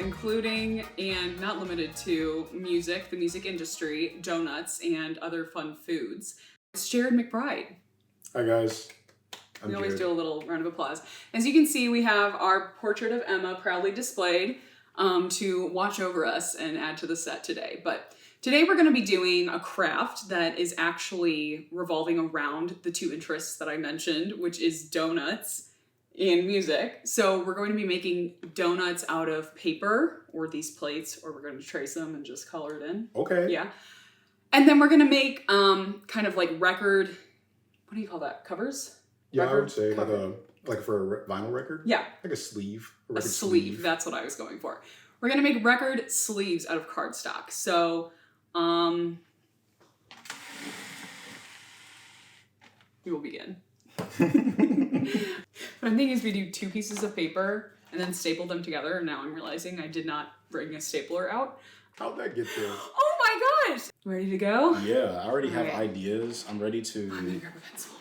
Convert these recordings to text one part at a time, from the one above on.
including and not limited to music, the music industry, donuts, and other fun foods. It's Jared McBride. Hi guys. We always do a little round of applause. As you can see, we have our portrait of Emma proudly displayed to watch over us and add to the set today. But today we're going to be doing a craft that is actually revolving around the two interests that I mentioned, which is donuts and music. So we're going to be making donuts out of paper or these plates, or we're going to trace them and just color it in. Okay. Yeah. And then we're going to make kind of like record, what do you call that? Covers? Yeah, Record I would say cover. like for a vinyl record. Yeah. Like a sleeve. A sleeve. That's what I was going for. We're going to make record sleeves out of cardstock. So, we will begin. What I'm thinking is we do 2 pieces of paper and then staple them together. And now I'm realizing I did not bring a stapler out. How'd that get there? Oh my gosh! Ready to go? Yeah, I already have Okay. ideas. I'm ready to... I'm gonna grab a pencil.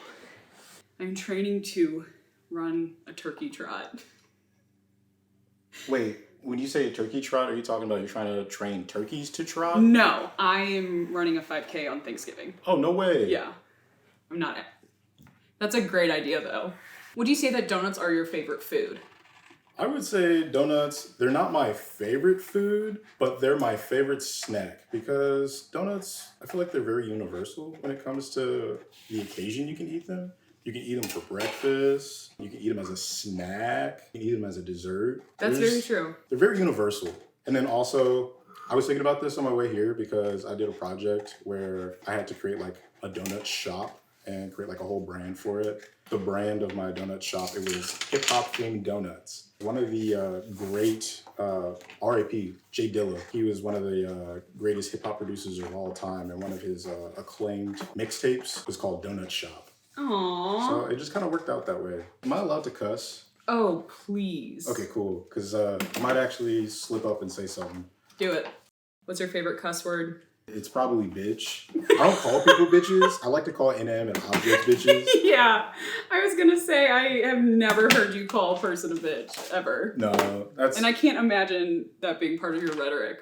I'm training to run a turkey trot. Wait, when you say a turkey trot, are you talking about you're trying to train turkeys to trot? No, I am running a 5K on Thanksgiving. Oh, no way. Yeah. I'm not. That's a great idea, though. Would you say that donuts are your favorite food? I would say donuts, they're not my favorite food, but they're my favorite snack because donuts, I feel like they're very universal when it comes to the occasion you can eat them. You can eat them for breakfast. You can eat them as a snack. You can eat them as a dessert. That's very true. They're very universal. And then also, I was thinking about this on my way here because I did a project where I had to create like a donut shop and create like a whole brand for it. The brand of my donut shop, it was hip hop themed donuts. One of the great R.I.P. Jay Dilla. He was one of the greatest hip hop producers of all time, and one of his acclaimed mixtapes was called Donut Shop. Aww. So it just kind of worked out that way. Am I allowed to cuss? Oh, please. Okay, cool. Because I might actually slip up and say something. Do it. What's your favorite cuss word? It's probably bitch. I don't call people bitches. I like to call inanimate objects bitches. Yeah. I was going to say, I have never heard you call a person a bitch, ever. No, that's... And I can't imagine that being part of your rhetoric.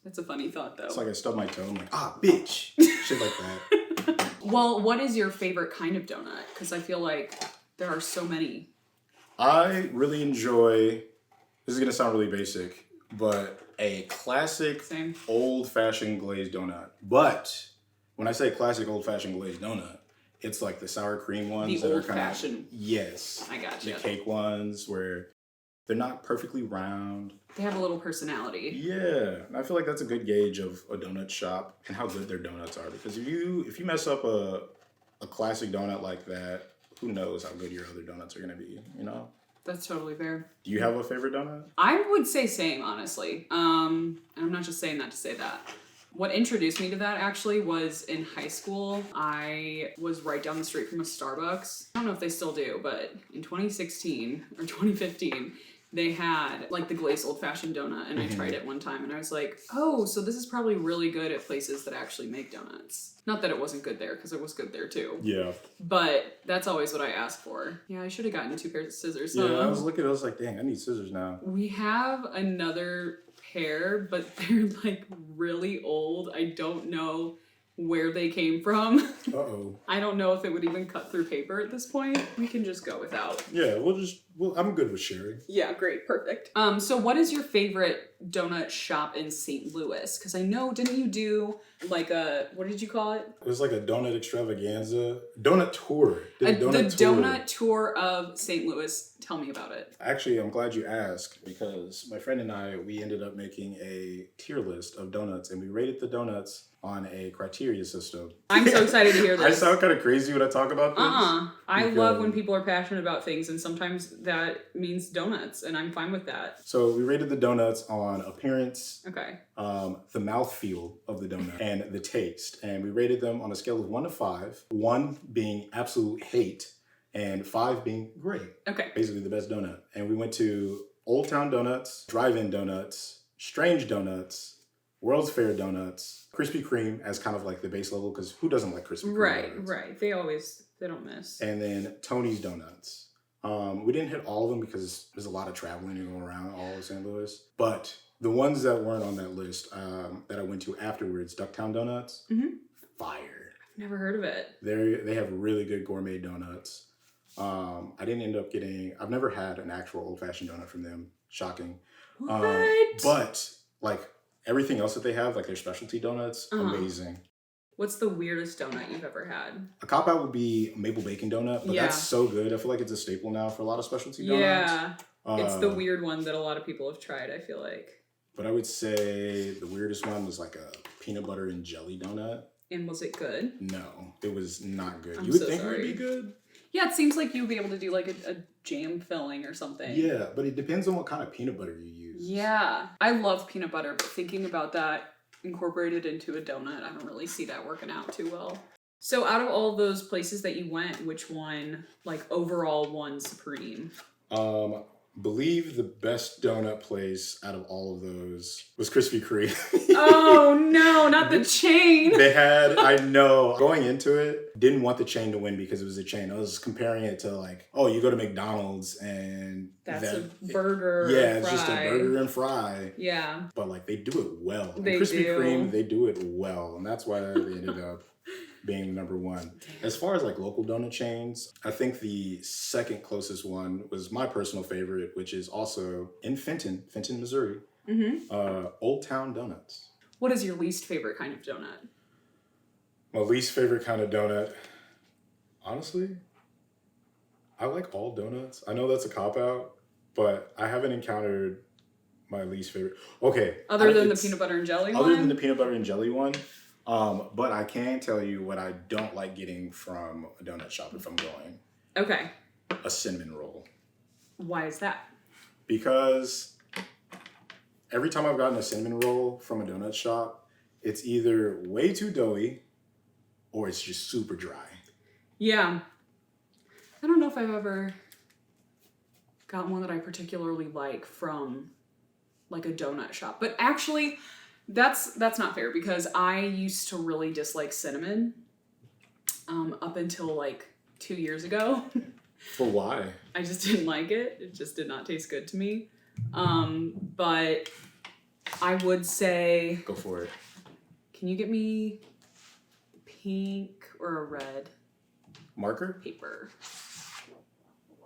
That's a funny thought, though. It's like I stub my toe. I'm like, bitch. Shit like that. Well, what is your favorite kind of donut? Because I feel like there are so many. I really enjoy, this is going to sound really basic, but a classic Same. old-fashioned glazed donut. But when I say classic old-fashioned glazed donut, it's like the sour cream ones. The that old-fashioned. Are kind of, yes. I gotcha. The cake ones where they're not perfectly round. They have a little personality. Yeah, I feel like that's a good gauge of a donut shop and how good their donuts are. Because if you mess up a classic donut like that, who knows how good your other donuts are gonna be, you know? That's totally fair. Do you have a favorite donut? I would say same, honestly. And I'm not just saying that to say that. What introduced me to that actually was in high school. I was right down the street from a Starbucks. I don't know if they still do, but in 2016 or 2015, they had like the glazed old-fashioned donut, and I tried it one time, and I was like, oh, so this is probably really good at places that actually make donuts. Not that it wasn't good there, because it was good there too. Yeah. But that's always what I ask for. Yeah, I should have gotten 2 pairs of scissors. Yeah, I was looking, I was like, dang, I need scissors now. We have another pair, but they're like really old. I don't know where they came from. Uh-oh. I don't know if it would even cut through paper at this point. We can just go without. Yeah, I'm good with sharing. Yeah, great, perfect. So what is your favorite donut shop in St. Louis? Because I know, didn't you do like a, what did you call it? It was like a donut extravaganza. Donut tour. The donut tour of St. Louis. Tell me about it. Actually, I'm glad you asked because my friend and I, we ended up making a tier list of donuts and we rated the donuts on a criteria system. I'm so excited to hear this. I sound kind of crazy when I talk about this. I love when people are passionate about things, and sometimes that means donuts, and I'm fine with that. So we rated the donuts on appearance, Okay. the mouthfeel of the donut, and the taste. And we rated them on a scale of 1 to 5, 1 being absolute hate, and 5 being great. Okay. Basically the best donut. And we went to Old Town Donuts, Drive-In Donuts, Strange Donuts, World's Fair Donuts, Krispy Kreme as kind of like the base level, because who doesn't like Krispy Kreme donuts? Right. They don't miss. And then Tony's Donuts. We didn't hit all of them because there's a lot of traveling to go around all of St. Louis. But the ones that weren't on that list that I went to afterwards, Ducktown Donuts, fire. Never heard of it. They have really good gourmet donuts. I didn't end up getting. I've never had an actual old-fashioned donut from them. Shocking. What? But like everything else that they have, like their specialty donuts, amazing. What's the weirdest donut you've ever had? A cop-out would be a maple bacon donut, but that's so good. I feel like it's a staple now for a lot of specialty donuts. Yeah. It's the weird one that a lot of people have tried, I feel like. But I would say the weirdest one was like a peanut butter and jelly donut. And was it good? No, it was not good. I'm you would so think sorry. it would be good? Yeah, it seems like you would be able to do like a jam filling or something. Yeah, but it depends on what kind of peanut butter you use. Yeah. I love peanut butter, but thinking about that incorporated into a donut, I don't really see that working out too well. So out of all those places that you went, which one, like overall, won supreme? Believe the best donut place out of all of those was Krispy Kreme. Oh no, not the chain. They had, I know, going into it, didn't want the chain to win because it was a chain. I was comparing it to like, oh, you go to McDonald's and that's a burger. Yeah, it's just a burger and fry. Yeah. But like they do it well. They Krispy do. Kreme, they do it well. And that's why they ended up being number one. As far as like local donut chains, I think the second closest one was my personal favorite, which is also in Fenton, Missouri. Old Town Donuts. What is your least favorite kind of donut? My least favorite kind of donut, honestly, I like all donuts. I know that's a cop-out, but I haven't encountered my least favorite. Okay. Other than the peanut butter and jelly one? Other than the peanut butter and jelly one. But I can tell you what I don't like getting from a donut shop if I'm going. Okay. A cinnamon roll. Why is that? Because every time I've gotten a cinnamon roll from a donut shop, it's either way too doughy or it's just super dry. Yeah. I don't know if I've ever got one that I particularly like from like a donut shop. But actually, that's not fair because I used to really dislike cinnamon up until like 2 years ago. For why? I just didn't like it. It just did not taste good to me. But I would say... Go for it. Can you get me pink or a red? Marker? Paper.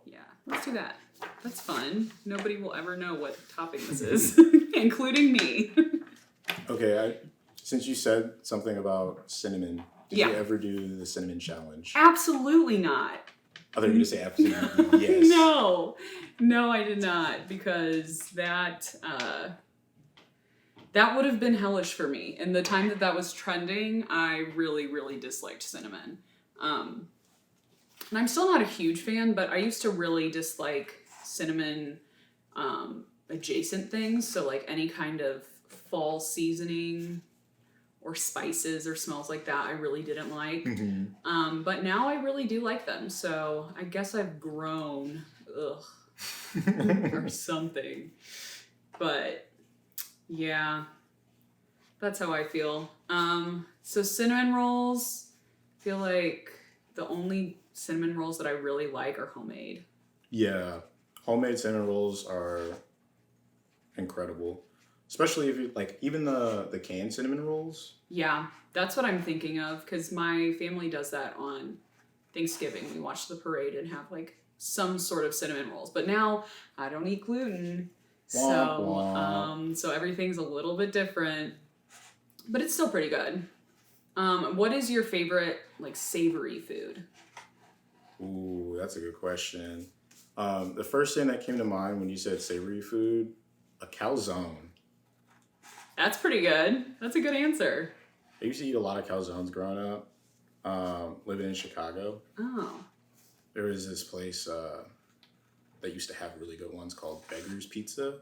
Yeah, let's do that. That's fun. Nobody will ever know what topping this is, including me. Okay, since you said something about cinnamon, did you ever do the cinnamon challenge? Absolutely not. I thought you were going to say absolutely yes. No, I did not, because that would have been hellish for me. And the time that was trending, I really, really disliked cinnamon. And I'm still not a huge fan, but I used to really dislike cinnamon adjacent things. So like any kind of fall seasoning or spices or smells like that, I really didn't like. But now I really do like them. So I guess I've grown or something. But yeah, that's how I feel. So cinnamon rolls, I feel like the only cinnamon rolls that I really like are homemade. Yeah, homemade cinnamon rolls are incredible. Especially if you like even the canned cinnamon rolls. Yeah, that's what I'm thinking of because my family does that on Thanksgiving. We watch the parade and have like some sort of cinnamon rolls. But now I don't eat gluten, so everything's a little bit different. But it's still pretty good. What is your favorite like savory food? Ooh, that's a good question. The first thing that came to mind when you said savory food, a calzone. That's pretty good. That's a good answer. I used to eat a lot of calzones growing up, living in Chicago. Oh. There was this place that used to have really good ones called Beggar's Pizza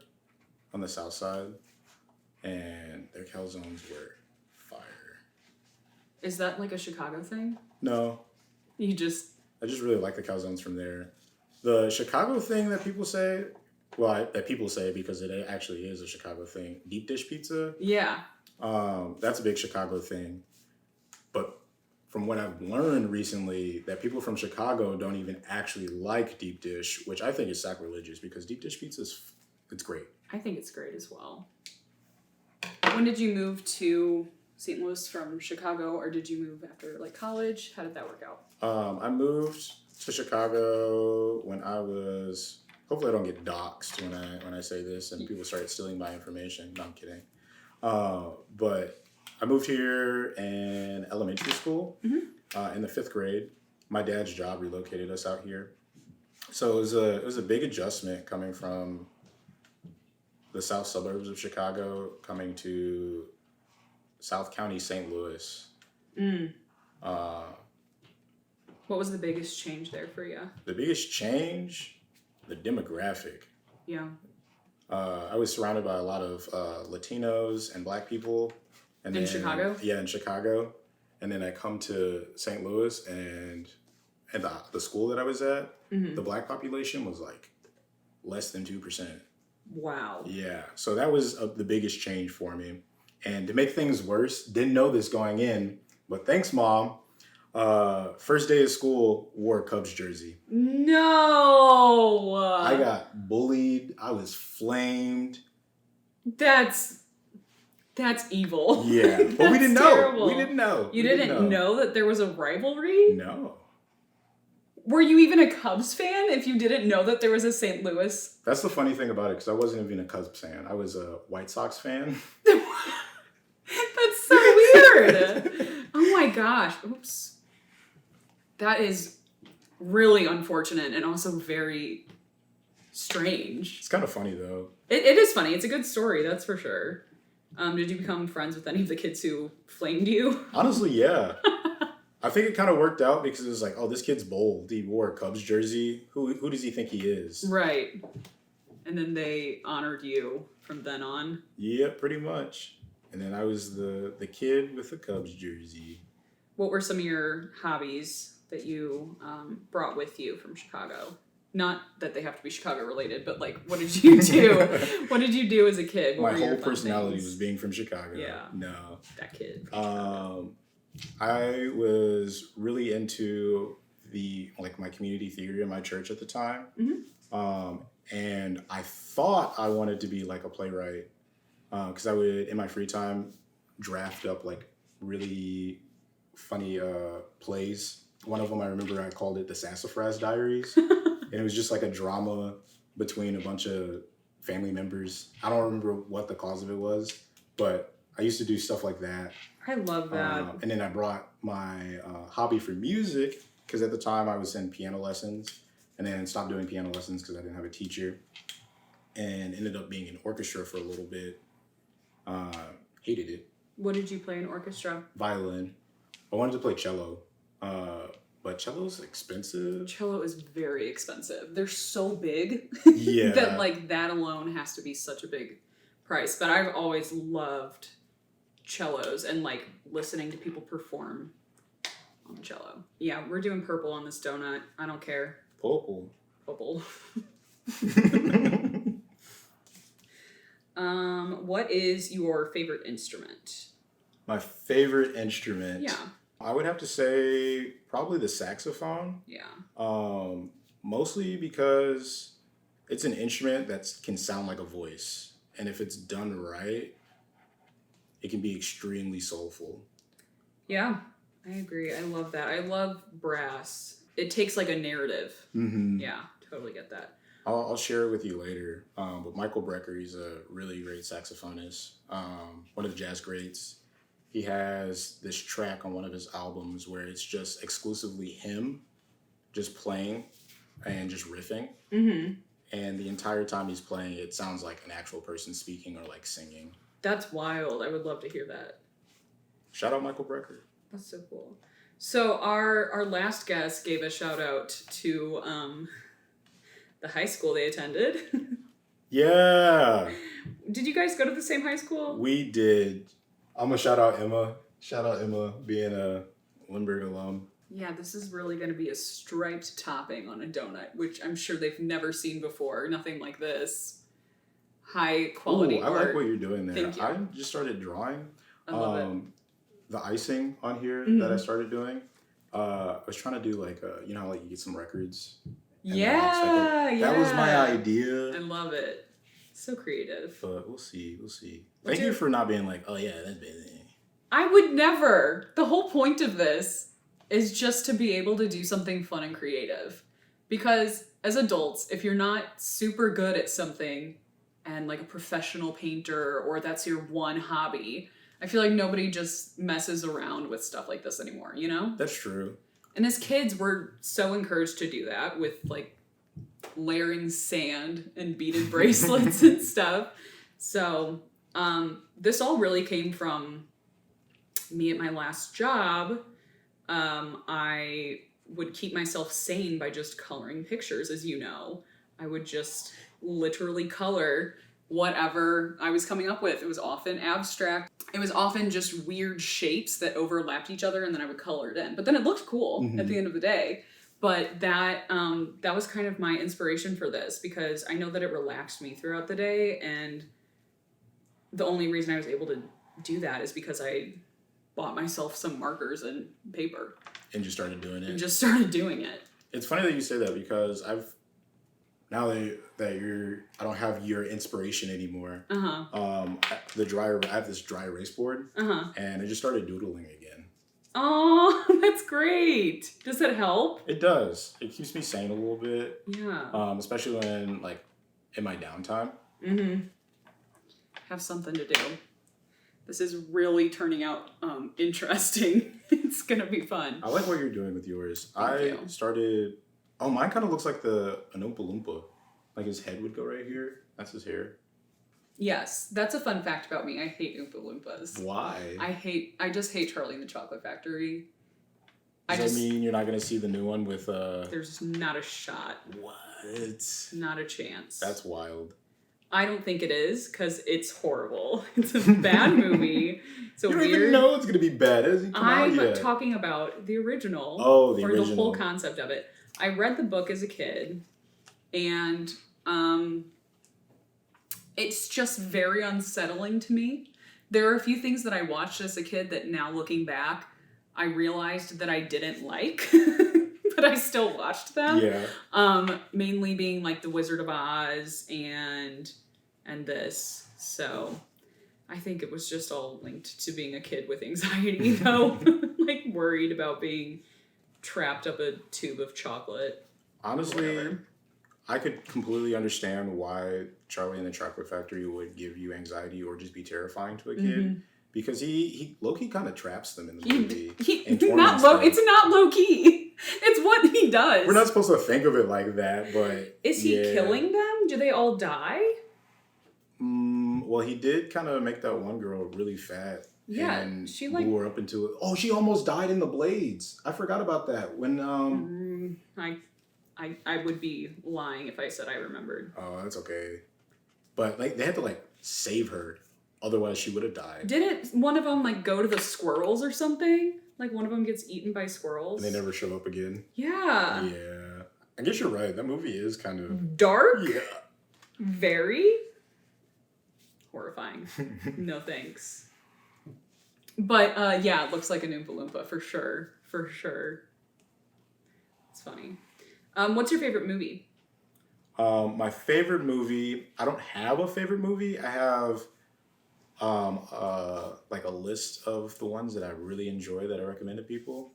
on the south side, and their calzones were fire. Is that like a Chicago thing? No. I just really like the calzones from there. The Chicago thing that people say... Well, that people say because it actually is a Chicago thing. Deep dish pizza. Yeah. That's a big Chicago thing. But from what I've learned recently, that people from Chicago don't even actually like deep dish, which I think is sacrilegious because deep dish pizza it's great. I think it's great as well. When did you move to St. Louis from Chicago, or did you move after like college? How did that work out? I moved to Chicago when I was. Hopefully, I don't get doxxed when I say this and people start stealing my information. No, I'm kidding. But I moved here in elementary school in the 5th grade. My dad's job relocated us out here, so it was a big adjustment coming from the south suburbs of Chicago coming to South County, St. Louis. What was the biggest change there for you? The biggest change, the demographic. Yeah. I was surrounded by a lot of Latinos and Black people. And in Chicago? Yeah, in Chicago. And then I come to St. Louis, and at the school that I was at, the Black population was like less than 2%. Wow. Yeah, so that was the biggest change for me. And to make things worse, didn't know this going in, but thanks, Mom. First day of school, wore a Cubs jersey. No! I got bullied. I was flamed. That's evil. Yeah, but we didn't know. We didn't know. You didn't know that there was a rivalry? No. Were you even a Cubs fan if you didn't know that there was a St. Louis? That's the funny thing about it, because I wasn't even a Cubs fan. I was a White Sox fan. That's so weird. Oh my gosh. Oops. That is really unfortunate and also very strange. It's kind of funny, though. It is funny. It's a good story, that's for sure. Did you become friends with any of the kids who flamed you? Honestly, yeah. I think it kind of worked out because it was like, oh, this kid's bold. He wore a Cubs jersey. Who does he think he is? Right. And then they honored you from then on? Yeah, pretty much. And then I was the kid with the Cubs jersey. What were some of your hobbies that you brought with you from Chicago? Not that they have to be Chicago related, but like, what did you do? What did you do as a kid? My whole personality was being from Chicago. Yeah. No. That kid. From I was really into my community theater in my church at the time. And I thought I wanted to be like a playwright because I would, in my free time, draft up like really funny plays. One of them I remember I called it the Sassafras Diaries. And it was just like a drama between a bunch of family members. I don't remember what the cause of it was, but I used to do stuff like that. I love that. And then I brought my hobby for music, because at the time I was in piano lessons, and then stopped doing piano lessons because I didn't have a teacher, and ended up being in orchestra for a little bit. Hated it. What did you play in orchestra? Violin. I wanted to play cello, but cello's expensive. Cello is very expensive. They're so big Yeah. that like that alone has to be such a big price. But I've always loved cellos and like listening to people perform on the cello. Yeah, we're doing purple on this donut. I don't care. Purple. What is your favorite instrument? My favorite instrument. Yeah. I would have to say probably the saxophone. Yeah. Mostly because it's an instrument that can sound like a voice. And if it's done right, it can be extremely soulful. Yeah, I agree. I love that. I love brass. It takes like a narrative. Mm-hmm. Yeah, totally get that. I'll share it with you later. But Michael Brecker, he's a really great saxophonist. One of the jazz greats. He has this track on one of his albums where it's just exclusively him just playing and just riffing. Mm-hmm. And the entire time he's playing, it sounds like an actual person speaking or like singing. That's wild. I would love to hear that. Shout out Michael Brecker. That's so cool. So our last guest gave a shout out to the high school they attended. Yeah. Did you guys go to the same high school? We did. I'm going to shout out Emma. Shout out Emma being a Lindbergh alum. Yeah, this is really going to be a striped topping on a donut, which I'm sure they've never seen before. Nothing like this. High quality art. I like what you're doing there. Thank you. I just started drawing. I love it. the icing on here Mm-hmm. that I started doing, I was trying to do like, you know how like you get some records? And then, Yeah, like, that was my I idea. love it. So creative. But we'll see. What's Thank you for not being like, oh yeah, that's busy. I would never. The whole point of this is just to be able to do something fun and creative. Because as adults, if you're not super good at something and like a professional painter or that's your one hobby, I feel like nobody just messes around with stuff like this anymore, you know? That's true. And as kids, we're so encouraged to do that with like layering sand and beaded bracelets and stuff. So this all really came from me at my last job. I would keep myself sane by just coloring pictures, as you know. I would just literally color whatever I was coming up with. It was often abstract. It was often just weird shapes that overlapped each other, and then I would color it in. But then it looked cool at the end of the day. But that was kind of my inspiration for this, because I know that it relaxed me throughout the day, and the only reason I was able to do that is because I bought myself some markers and paper. And just started doing it. It's funny that you say that, because now that I don't have your inspiration anymore. I have this dry erase board, and I just started doodling again. Oh, that's great. Does it help? It does. It keeps me sane a little bit. Yeah. Especially when like in my downtime. Have something to do. This is really turning out interesting. It's gonna be fun. I like what you're doing with yours. Thank you. Started. Oh, mine kind of looks like an Oompa Loompa. Like his head would go right here. That's his hair. Yes, that's a fun fact about me. I hate Oompa Loompas. Why? I just hate Charlie and the Chocolate Factory. Does that mean you're not gonna see the new one with There's not a shot. What? Not a chance. That's wild. I don't think it is, because it's horrible. It's a bad movie. So you don't even know it's gonna be bad. It hasn't come out yet. I'm talking about the original. Oh, the original. Or the whole concept of it. I read the book as a kid, and it's just very unsettling to me. There are a few things that I watched as a kid that now looking back, I realized that I didn't like, but I still watched them. Yeah. Mainly being like The Wizard of Oz and this. So I think it was just all linked to being a kid with anxiety, though. Like worried about being trapped up a tube of chocolate. Honestly, I could completely understand why Charlie and the Chocolate Factory would give you anxiety or just be terrifying to a kid. Because he low-key kind of traps them in the movie. It's not low-key. It's what he does. We're not supposed to think of it like that, but... Is he killing them? Do they all die? Well, he did kind of make that one girl really fat. Yeah, and she like... blew her up into it. Oh, she almost died in the blades. I forgot about that. When, I would be lying if I said I remembered. Oh, that's okay. But, like, they had to, like, save her. Otherwise, she would have died. Didn't one of them, like, go to the squirrels or something? Like, one of them gets eaten by squirrels? And they never show up again? Yeah. Yeah. I guess you're right. That movie is kind of... dark? Yeah. Very horrifying. No thanks. But, yeah, it looks like an Oompa Loompa, for sure. For sure. It's funny. What's your favorite movie? My favorite movie... I don't have a favorite movie. I have... like a list of the ones that I really enjoy that I recommend to people.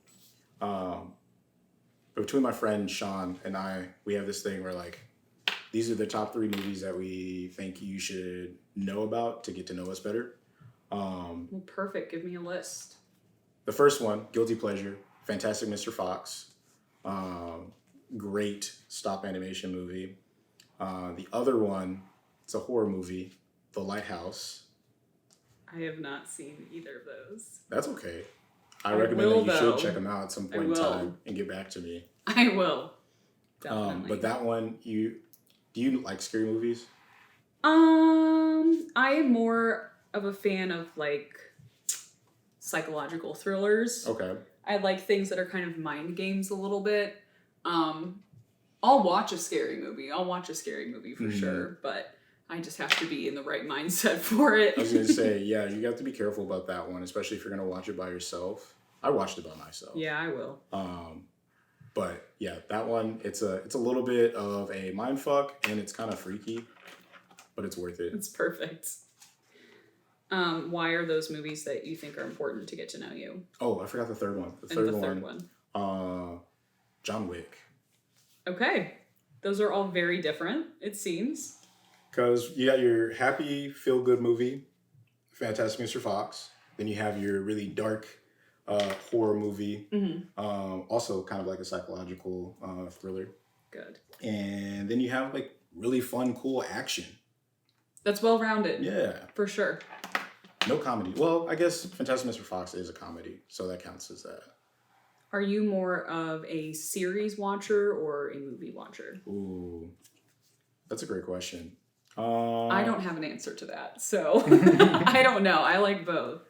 Between my friend Sean and I, we have this thing where like, these are the top 3 movies that we think you should know about to get to know us better. Well, perfect. Give me a list. The first one, Guilty Pleasure, Fantastic Mr. Fox. Great stop animation movie. The other one, it's a horror movie, The Lighthouse. I have not seen either of those. That's okay. I recommend that you should check them out at some point in time and get back to me. I will. Definitely. But that one, do you like scary movies? I am more of a fan of like psychological thrillers. Okay. I like things that are kind of mind games a little bit. I'll watch a scary movie. For sure, but I just have to be in the right mindset for it. I was going to say, yeah, you have to be careful about that one, especially if you're going to watch it by yourself. I watched it by myself. Yeah, I will. But yeah, that one, it's a little bit of a mind fuck, and it's kind of freaky, but it's worth it. It's perfect. Why are those movies that you think are important to get to know you? Oh, I forgot the third one. The third one. John Wick. Okay. Those are all very different, it seems. Because you got your happy, feel-good movie, Fantastic Mr. Fox. Then you have your really dark horror movie. Also kind of like a psychological thriller. Good. And then you have like really fun, cool action. That's well-rounded. Yeah. For sure. No comedy. Well, I guess Fantastic Mr. Fox is a comedy, so that counts as that. Are you more of a series watcher or a movie watcher? Ooh, that's a great question. I don't have an answer to that, so I don't know. I like both.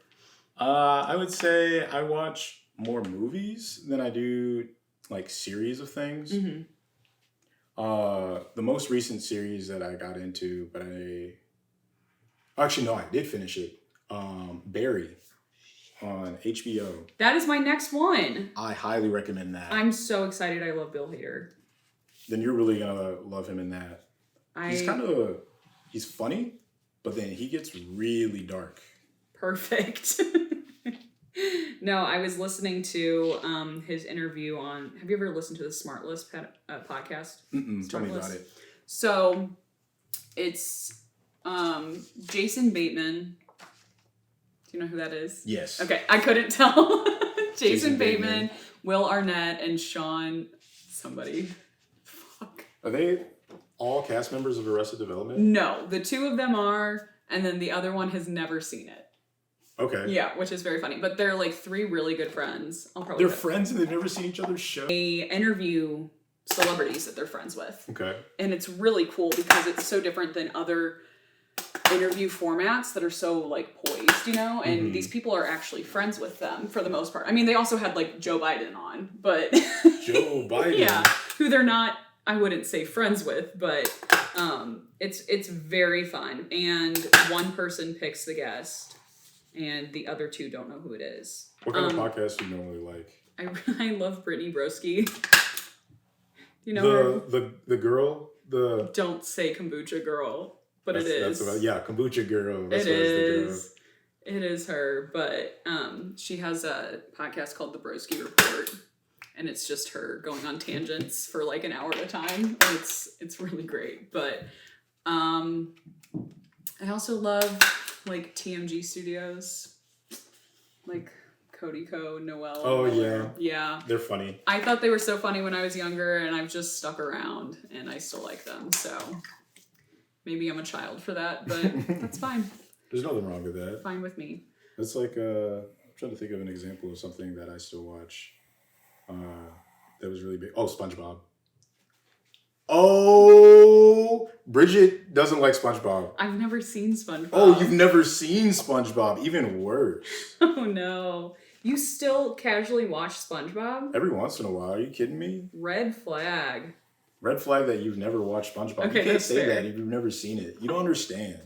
I would say I watch more movies than I do like series of things. The most recent series that I got into, but I did finish it. Barry on HBO. That is my next one. I highly recommend that. I'm so excited. I love Bill Hader. Then you're really gonna love him in that. He's funny, but then he gets really dark. Perfect. No, I was listening to his interview on. Have you ever listened to the Smart List podcast? Tell me about it. So it's Jason Bateman. Do you know who that is? Yes. Okay, I couldn't tell. Jason Bateman, Will Arnett, and Sean somebody. Fuck. Are they all cast members of Arrested Development? No, the two of them are, and then the other one has never seen it. Okay. Yeah, which is very funny. But they're like three really good friends. They're friends and they've never seen each other's show? They interview celebrities that they're friends with. Okay. And it's really cool because it's so different than other interview formats that are so like poised, you know? And these people are actually friends with them for the most part. I mean, they also had like Joe Biden on, but... Joe Biden? Yeah, who they're not, I wouldn't say friends with, but it's very fun. And one person picks the guest and the other two don't know who it is. What kind of podcast do you normally like? I love Brittany Broski. You know her? The girl? Don't say kombucha girl, but it is. Kombucha girl. It is. It is her, but she has a podcast called The Broski Report, and it's just her going on tangents for like an hour at a time. It's really great, but I also love like TMG Studios, like Cody Co, Noel. Oh, Miller. Yeah. They're funny. I thought they were so funny when I was younger, and I've just stuck around, and I still like them. So maybe I'm a child for that, but that's fine. There's nothing wrong with that. Fine with me. It's like, I'm trying to think of an example of something that I still watch that was really big. Oh, SpongeBob. Oh, Bridget doesn't like SpongeBob. I've never seen SpongeBob. Oh, you've never seen SpongeBob. Even worse. Oh, no. You still casually watch SpongeBob? Every once in a while. Are you kidding me? Red flag. Red flag that you've never watched SpongeBob. Okay, you can't say fair. that if you've never seen it. You don't understand.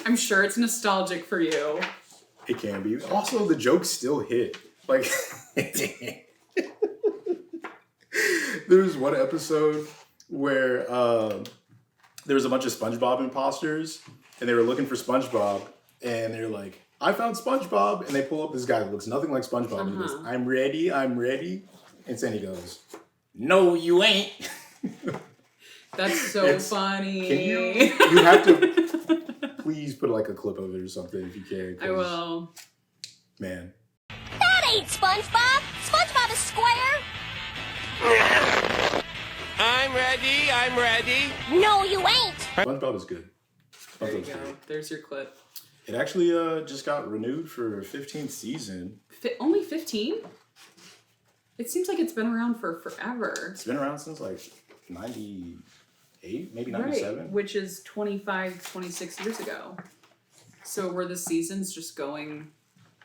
I'm sure it's nostalgic for you. It can be. Also, the jokes still hit. Like, there was one episode where there was a bunch of SpongeBob imposters, and they were looking for SpongeBob, and they're like, I found SpongeBob, and they pull up this guy that looks nothing like SpongeBob, and he goes, I'm ready, and then he goes, no, you ain't. That's so funny. Can you have to please put like a clip of it or something if you can. I will. Man. That ain't SpongeBob. SpongeBob is square. I'm ready. No, you ain't. SpongeBob is good. There you SpongeBob's go. good. There's your clip. It actually just got renewed for 15th season. Only 15? It seems like it's been around for forever. It's been around since like 98, maybe 97. Right, which is 25, 26 years ago. So were the seasons just going...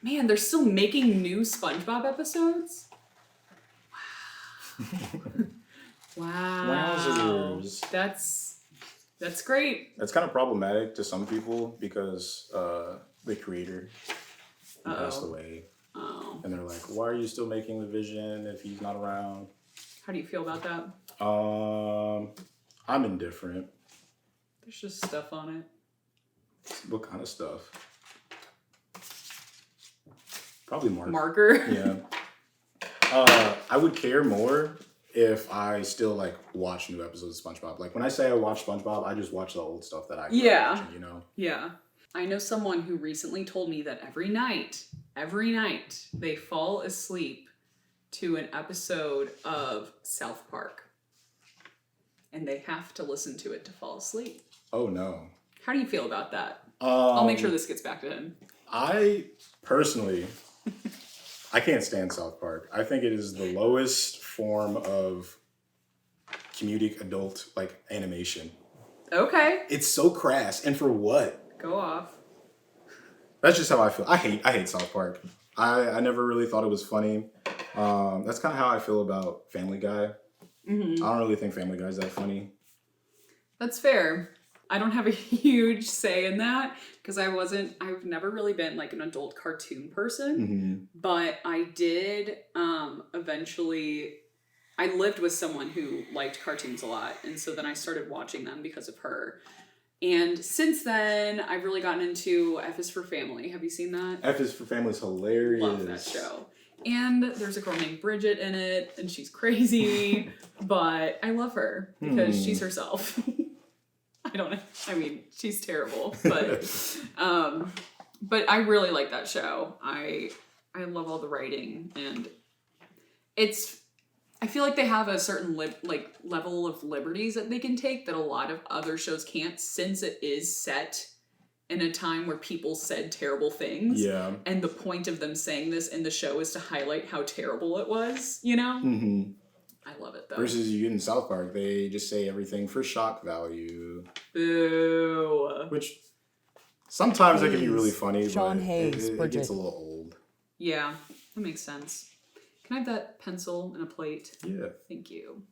Man, they're still making new SpongeBob episodes? Wow. Wow. Wowzers. That's That's great. That's kind of problematic to some people because the creator passed away. Oh. And they're like, why are you still making the vision if he's not around? How do you feel about that? I'm indifferent. There's just stuff on it. What kind of stuff? Probably marker. Yeah. I would care more if I still like watch new episodes of SpongeBob. Like when I say I watch SpongeBob, I just watch the old stuff that I grew up watching, you know? Yeah. I know someone who recently told me that every night, they fall asleep to an episode of South Park. And they have to listen to it to fall asleep. Oh no. How do you feel about that? I'll make sure this gets back to him. I personally, I can't stand South Park. I think it is the lowest form of comedic adult like animation. Okay. It's so crass, and for what? Go off. That's just how I feel. I hate South Park. I never really thought it was funny. That's kind of how I feel about Family Guy. Mm-hmm. I don't really think Family Guy is that funny. That's fair. I don't have a huge say in that because I've never really been like an adult cartoon person, mm-hmm. but I did eventually, I lived with someone who liked cartoons a lot. And so then I started watching them because of her. And since then, I've really gotten into F is for Family. Have you seen that? F is for Family is hilarious. Love that show. And there's a girl named Bridget in it, and she's crazy, but I love her because she's herself. She's terrible, but I really like that show. I love all the writing, and I feel like they have a certain level of liberties that they can take that a lot of other shows can't, since it is set in a time where people said terrible things. Yeah. And the point of them saying this in the show is to highlight how terrible it was, you know? Mm-hmm. I love it, though. Versus you in South Park, they just say everything for shock value. Boo. Which sometimes that can be really funny, Sean but Hayes, it gets a little old. Yeah, that makes sense. Can I have that pencil and a plate? Yeah. Thank you.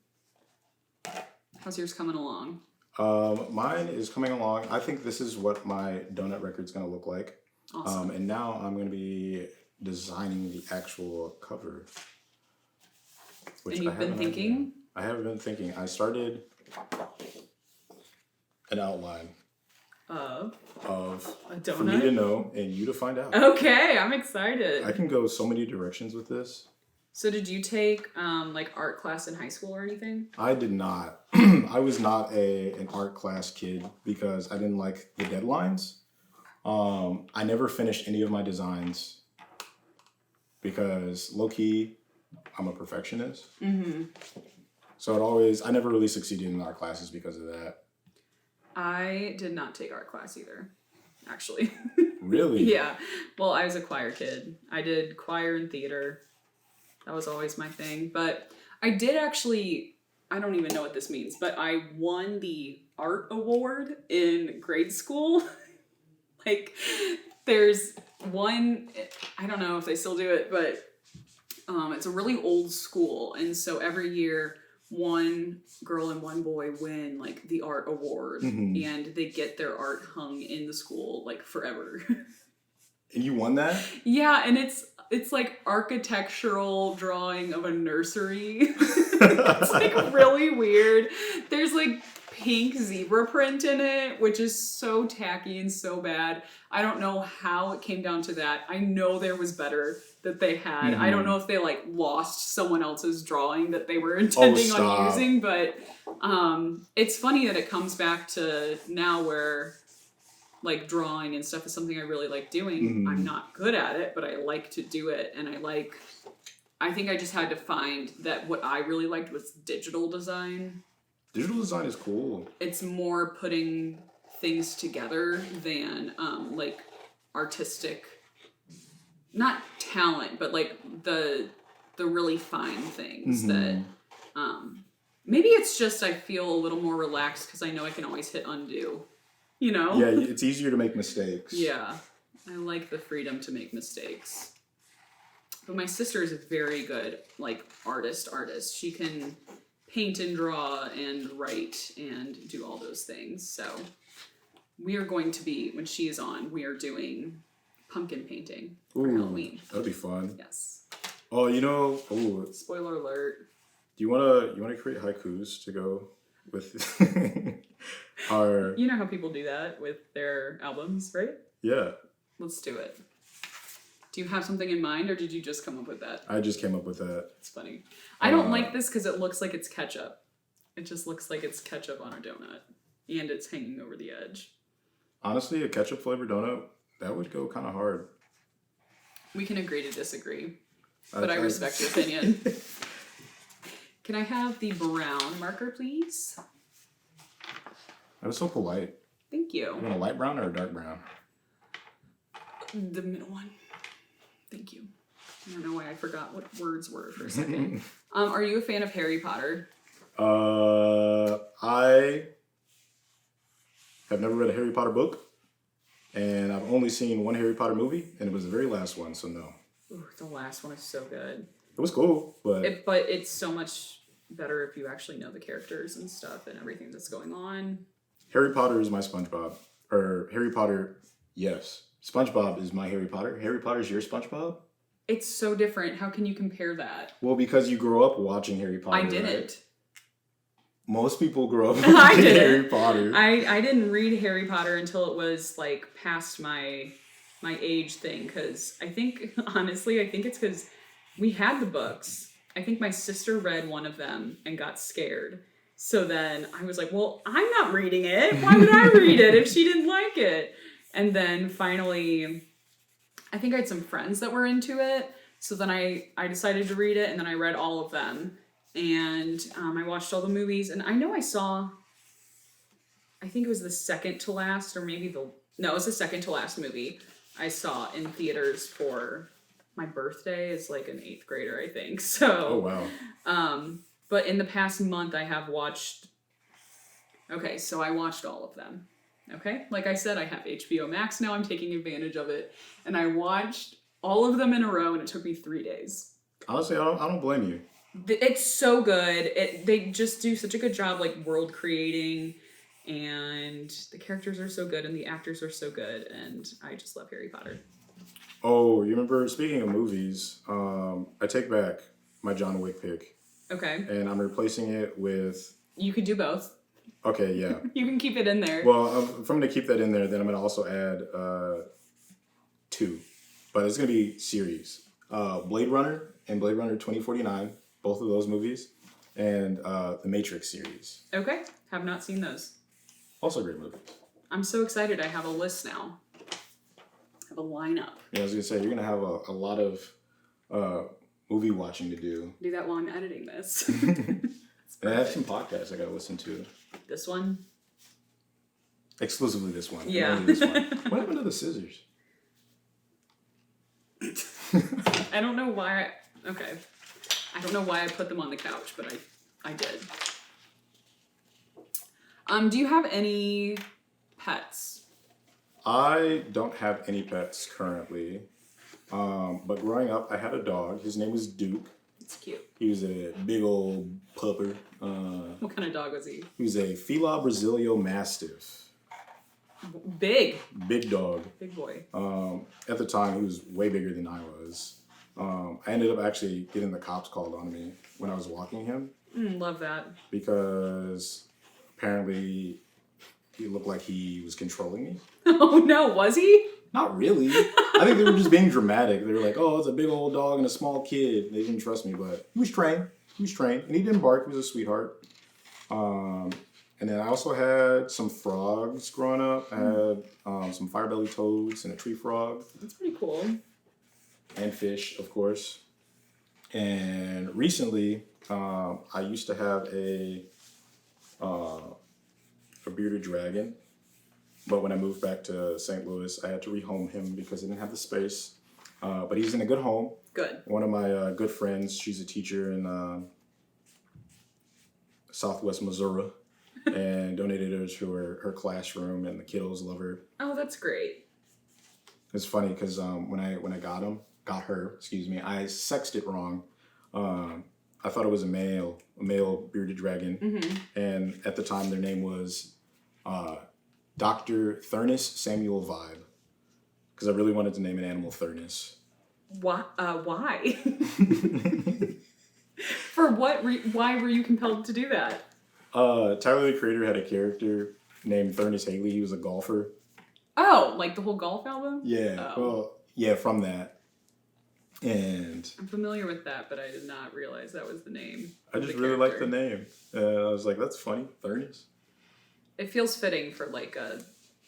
How's yours coming along? Mine is coming along. I think this is what my donut record's going to look like. Awesome. And now I'm going to be designing the actual cover. And you've been thinking? I haven't been thinking. I started an outline of a donut for me to know and you to find out. Okay, I'm excited. I can go so many directions with this. So did you take art class in high school or anything? I did not. I was not an art class kid because I didn't like the deadlines. I never finished any of my designs because low-key, I'm a perfectionist. Mm-hmm. So I never really succeeded in art classes because of that. I did not take art class either, actually. Really? Yeah. Well, I was a choir kid. I did choir and theater. That was always my thing. But I did actually, I don't even know what this means, but I won the art award in grade school. There's one, I don't know if they still do it, but it's a really old school. And so every year, one girl and one boy win the art award, mm-hmm. and they get their art hung in the school forever. And you won that? Yeah, and it's architectural drawing of a nursery. It's really weird. There's pink zebra print in it, which is so tacky and so bad. I don't know how it came down to that. I know there was better that they had. Mm-hmm. I don't know if they lost someone else's drawing that they were intending on using, but it's funny that it comes back to now where drawing and stuff is something I really like doing. Mm-hmm. I'm not good at it, but I like to do it, and I think I just had to find that what I really liked was digital design. Digital design is cool. It's more putting things together than artistic, not talent, but the really fine things, mm-hmm. that maybe it's just I feel a little more relaxed because I know I can always hit undo, you know? Yeah, it's easier to make mistakes. Yeah, I like the freedom to make mistakes. But my sister is a very good artist. She can paint and draw and write and do all those things. So we are going to be, when she is on, we are doing pumpkin painting for Halloween. That'll be fun. Yes. Oh, you know, Spoiler alert. do you wanna create haikus to go with our? You know how people do that with their albums, right? Yeah. Let's do it. Do you have something in mind, or did you just come up with that? I just came up with that. It's funny. I don't like this because it looks like it's ketchup. It just looks like it's ketchup on a donut, and it's hanging over the edge. Honestly, a ketchup flavored donut, that would go kind of hard. We can agree to disagree, but I respect your opinion. Can I have the brown marker, please? That was so polite. Thank you. You want a light brown or a dark brown? The middle one. Thank you. I don't know why I forgot what words were for a second. Are you a fan of Harry Potter? I have never read a Harry Potter book, and I've only seen one Harry Potter movie, and it was the very last one, so no. Ooh, the last one is so good. It was cool, but it's so much better if you actually know the characters and stuff and everything that's going on. Harry Potter is my SpongeBob. Or Harry Potter, yes. SpongeBob is my Harry Potter. Harry Potter's your SpongeBob? It's so different. How can you compare that? Well, because you grew up watching Harry Potter. I didn't. Right? Most people grow up I watching didn't. Harry Potter. I didn't read Harry Potter until it was like past my age thing, because I think it's because we had the books. I think my sister read one of them and got scared. So then I was like, well, I'm not reading it. Why would I read it if she didn't like it? And then finally, I think I had some friends that were into it. So then I decided to read it, and then I read all of them. And I watched all the movies. And I know I think it was the second to last, or maybe it was the second to last movie I saw in theaters for my birthday as like an 8th grader, I think. So. Oh, wow. But in the past month, I have watched. Okay, so I watched all of them. Okay, like I said, I have HBO Max now. I'm taking advantage of it, and I watched all of them in a row, and it took me 3 days. Honestly, I don't blame you. It's so good. They just do such a good job, like world creating, and the characters are so good, and the actors are so good, and I just love Harry Potter. Oh, you remember? Speaking of movies, I take back my John Wick pick. Okay. And I'm replacing it with. You could do both. Okay, yeah. You can keep it in there. Well, if I'm going to keep that in there, then I'm going to also add 2. But it's going to be series. Blade Runner and Blade Runner 2049, both of those movies. And the Matrix series. Okay, have not seen those. Also great movies. I'm so excited. I have a list now. I have a lineup. Yeah, I was going to say, you're going to have a lot of movie watching to do. Do that while I'm editing this. And I have some podcasts I got to listen to. This one? Exclusively this one. Yeah. Only this one. What happened to the scissors? I don't know why. Okay. I don't know why I put them on the couch, but I did. Do you have any pets? I don't have any pets currently. But growing up, I had a dog. His name was Duke. It's cute. He was a big old pupper. What kind of dog was he? He was a Fila Brasilio Mastiff. Big. Big dog. Big boy. At the time, he was way bigger than I was. I ended up actually getting the cops called on me when I was walking him. Love that. Because apparently he looked like he was controlling me. Oh no, was he? Not really. I think they were just being dramatic. They were like, oh, it's a big old dog and a small kid. They didn't trust me, but he was trained. He was trained. And he didn't bark. He was a sweetheart. And then I also had some frogs growing up. I had some fire-bellied toads and a tree frog. That's pretty cool. And fish, of course. And recently, I used to have a bearded dragon. But when I moved back to St. Louis, I had to rehome him because I didn't have the space. But he's in a good home. Good. One of my good friends, she's a teacher in Southwest Missouri, and donated her to her classroom, and the kiddos love her. Oh, that's great. It's funny because when I got her, I sexed it wrong. I thought it was a male bearded dragon. Mm-hmm. And at the time, their name was Dr. Thurnus Samuel Vibe. Because I really wanted to name an animal Thurnus. Why? For what? Why were you compelled to do that? Tyler, the Creator, had a character named Thurnus Haley. He was a golfer. Oh, like the whole golf album? Yeah. Oh. Well, yeah, from that. And I'm familiar with that, but I did not realize that was the name. I just really liked the name. I was like, that's funny, Thurnus. It feels fitting for like a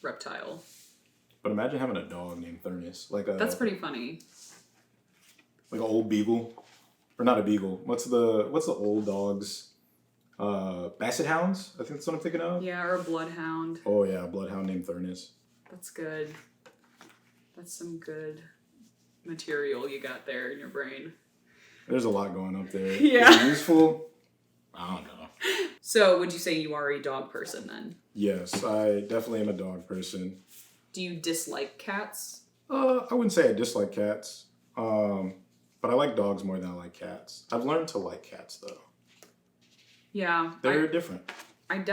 reptile. But imagine having a dog named Thurnus. That's pretty funny. Like an old beagle. Or not a beagle. What's the old dogs? Basset hounds? I think that's what I'm thinking of. Yeah, or a bloodhound. Oh yeah, a bloodhound named Thurnus. That's good. That's some good material you got there in your brain. There's a lot going up there. Yeah. Is it useful? I don't know. So, would you say you are a dog person then? Yes, I definitely am a dog person. Do you dislike cats? I wouldn't say I dislike cats. But I like dogs more than I like cats. I've learned to like cats though. Yeah. They're different. I've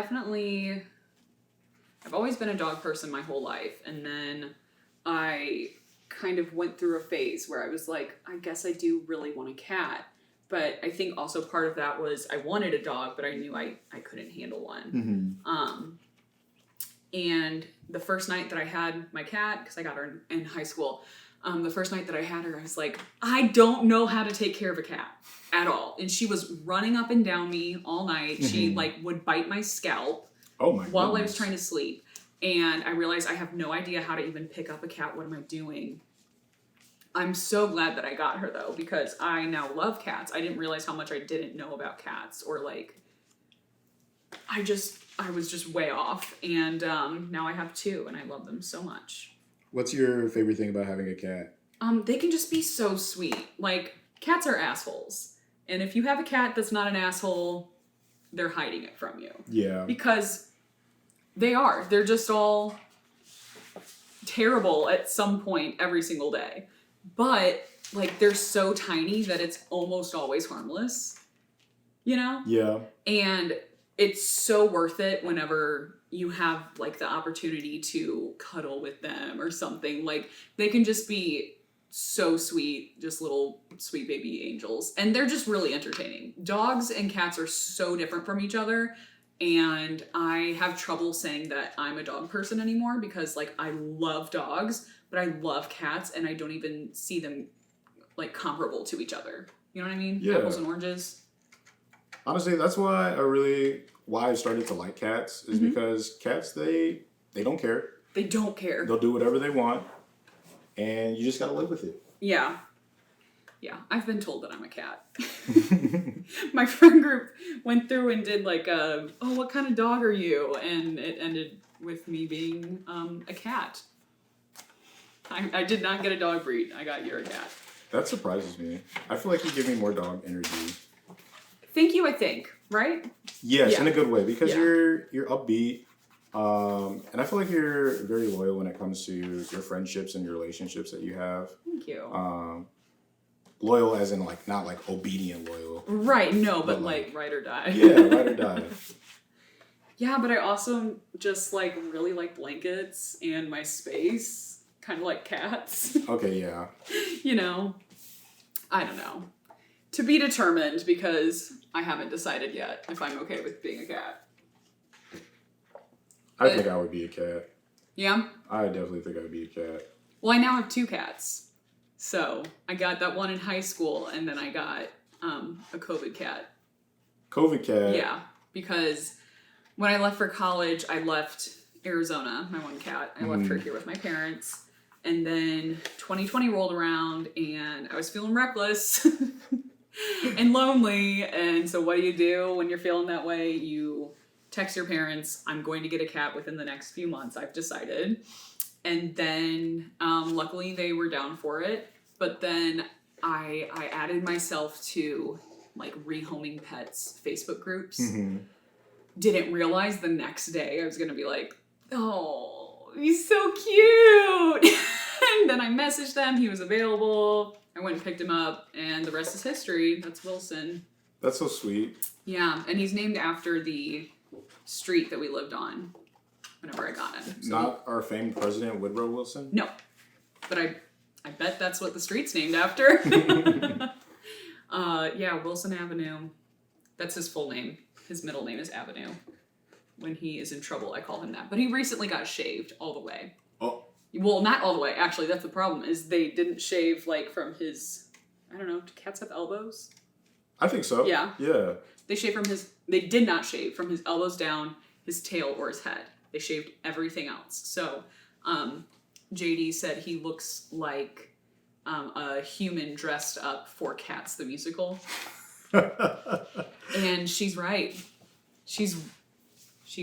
always been a dog person my whole life. And then I kind of went through a phase where I was like, I guess I do really want a cat. But I think also part of that was I wanted a dog, but I knew I couldn't handle one. Mm-hmm. And the first night that I had my cat, because I got her in high school, the first night that I had her, I was like, I don't know how to take care of a cat at all. And she was running up and down me all night. Mm-hmm. She like would bite my scalp while I was trying to sleep. And I realized I have no idea how to even pick up a cat. What am I doing? I'm so glad that I got her though, because I now love cats. I didn't realize how much I didn't know about cats, or like, I was just way off. And now I have two and I love them so much. What's your favorite thing about having a cat? They can just be so sweet. Like, cats are assholes. And if you have a cat that's not an asshole, they're hiding it from you. Yeah. Because they are. They're just all terrible at some point every single day. But, like, they're so tiny that it's almost always harmless. You know? Yeah. And it's so worth it whenever you have like the opportunity to cuddle with them or something. Like, they can just be so sweet, just little sweet baby angels. And they're just really entertaining. Dogs and cats are so different from each other. And I have trouble saying that I'm a dog person anymore because like I love dogs, but I love cats and I don't even see them like comparable to each other. You know what I mean? Yeah. Apples and oranges. Honestly, that's why I started to like cats is because cats, they don't care. They don't care. They'll do whatever they want, and you just gotta live with it. Yeah. Yeah, I've been told that I'm a cat. My friend group went through and did like what kind of dog are you? And it ended with me being a cat. I did not get a dog breed. I got you're a cat. That surprises me. I feel like you give me more dog energy. Thank you, I think, right? Yes, yeah. in a good way, because Yeah. you're upbeat, and I feel like you're very loyal when it comes to your friendships and your relationships that you have. Thank you. Loyal as in like not like obedient loyal. Right, no, but like ride or die. Yeah, ride or die. Yeah, but I also just like really like blankets and my space, kind of like cats. Okay, yeah. You know, I don't know. To be determined, because I haven't decided yet if I'm okay with being a cat. I think I would be a cat. Yeah? I definitely think I would be a cat. Well, I now have 2 cats. So, I got that one in high school, and then I got a COVID cat. COVID cat? Yeah, because when I left for college, I left Arizona, my one cat. I left her here with my parents. And then 2020 rolled around, and I was feeling reckless. And lonely, and so what do you do when you're feeling that way? You text your parents, I'm going to get a cat within the next few months, I've decided. And then luckily they were down for it, but then I added myself to like rehoming pets Facebook groups. Didn't realize the next day I was gonna be like, oh, he's so cute. And then I messaged them, he was available. I went and picked him up, and the rest is history. That's Wilson. That's so sweet. Yeah, and he's named after the street that we lived on whenever I got him. So Not our famed president, Woodrow Wilson? no, but I bet that's what the street's named after. Yeah, Wilson Avenue. That's his full name. His middle name is Avenue. When he is in trouble, I call him that. But he recently got shaved all the way. Oh. Well, not all the way. Actually, that's the problem, is they didn't shave, like, from his, I don't know, do cats have elbows? I think so. Yeah. Yeah. They did not shave from his elbows down, his tail, or his head. They shaved everything else. So, JD said he looks like a human dressed up for Cats the musical. And she's right. She's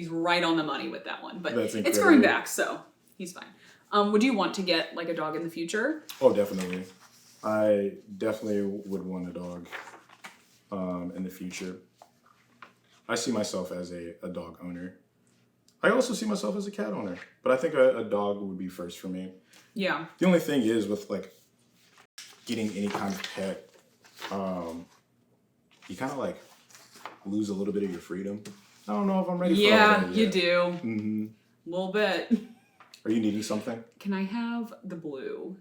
right on the money with that one. But it's growing back, so he's fine. Would you want to get like a dog in the future? Oh, definitely. I definitely would want a dog in the future. I see myself as a dog owner. I also see myself as a cat owner, but I think a dog would be first for me. Yeah. The only thing is with like getting any kind of pet, you kind of like lose a little bit of your freedom. I don't know if I'm ready for all that yet. You do. Mm-hmm. A little bit. Are you needing something? Can I have the blue?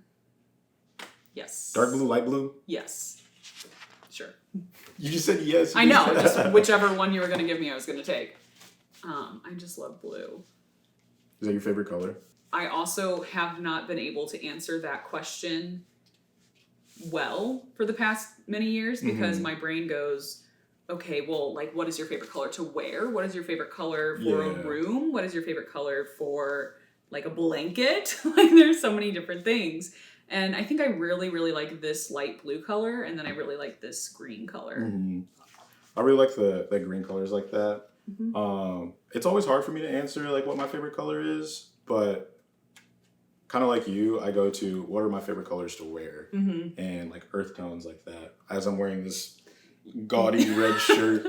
Yes. Dark blue, light blue? Yes. Sure. You just said yes. I know. Just whichever one you were going to give me, I was going to take. I just love blue. Is that your favorite color? I also have not been able to answer that question well for the past many years because my brain goes, okay, well, like, what is your favorite color to wear? What is your favorite color for a room? What is your favorite color for, like, a blanket? Like, there's so many different things. And I think I really, really like this light blue color, and then I really like this green color. Mm-hmm. I really like the green colors like that. Mm-hmm. It's always hard for me to answer, like, what my favorite color is, but kind of like you, I go to, what are my favorite colors to wear? Mm-hmm. And, like, earth tones like that. As I'm wearing this gaudy red shirt.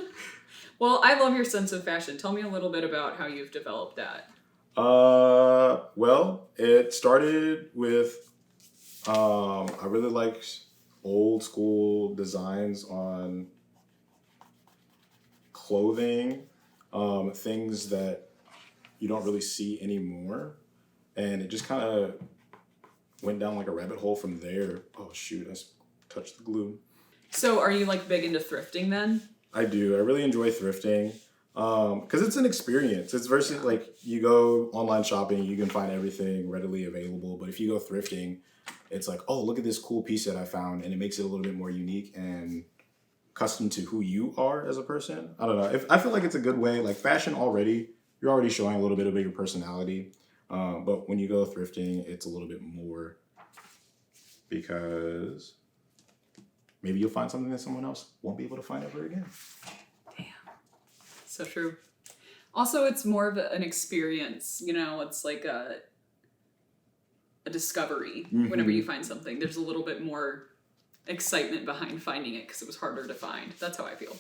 Well, I love your sense of fashion. Tell me a little bit about how you've developed that. Well, it started with, I really liked old school designs on clothing, things that you don't really see anymore. And it just kind of went down like a rabbit hole from there. Oh, shoot, I touched the glue. So are you like big into thrifting then? I do. I really enjoy thrifting because it's an experience. It's versus like you go online shopping, you can find everything readily available. But if you go thrifting, it's like, oh, look at this cool piece that I found. And it makes it a little bit more unique and custom to who you are as a person. I don't know. I feel like it's a good way, like fashion already, you're already showing a little bit of your personality. But when you go thrifting, it's a little bit more because maybe you'll find something that someone else won't be able to find ever again. Damn. So true. Also, it's more of an experience. You know, it's like a discovery. Mm-hmm. Whenever you find something, there's a little bit more excitement behind finding it because it was harder to find. That's how I feel.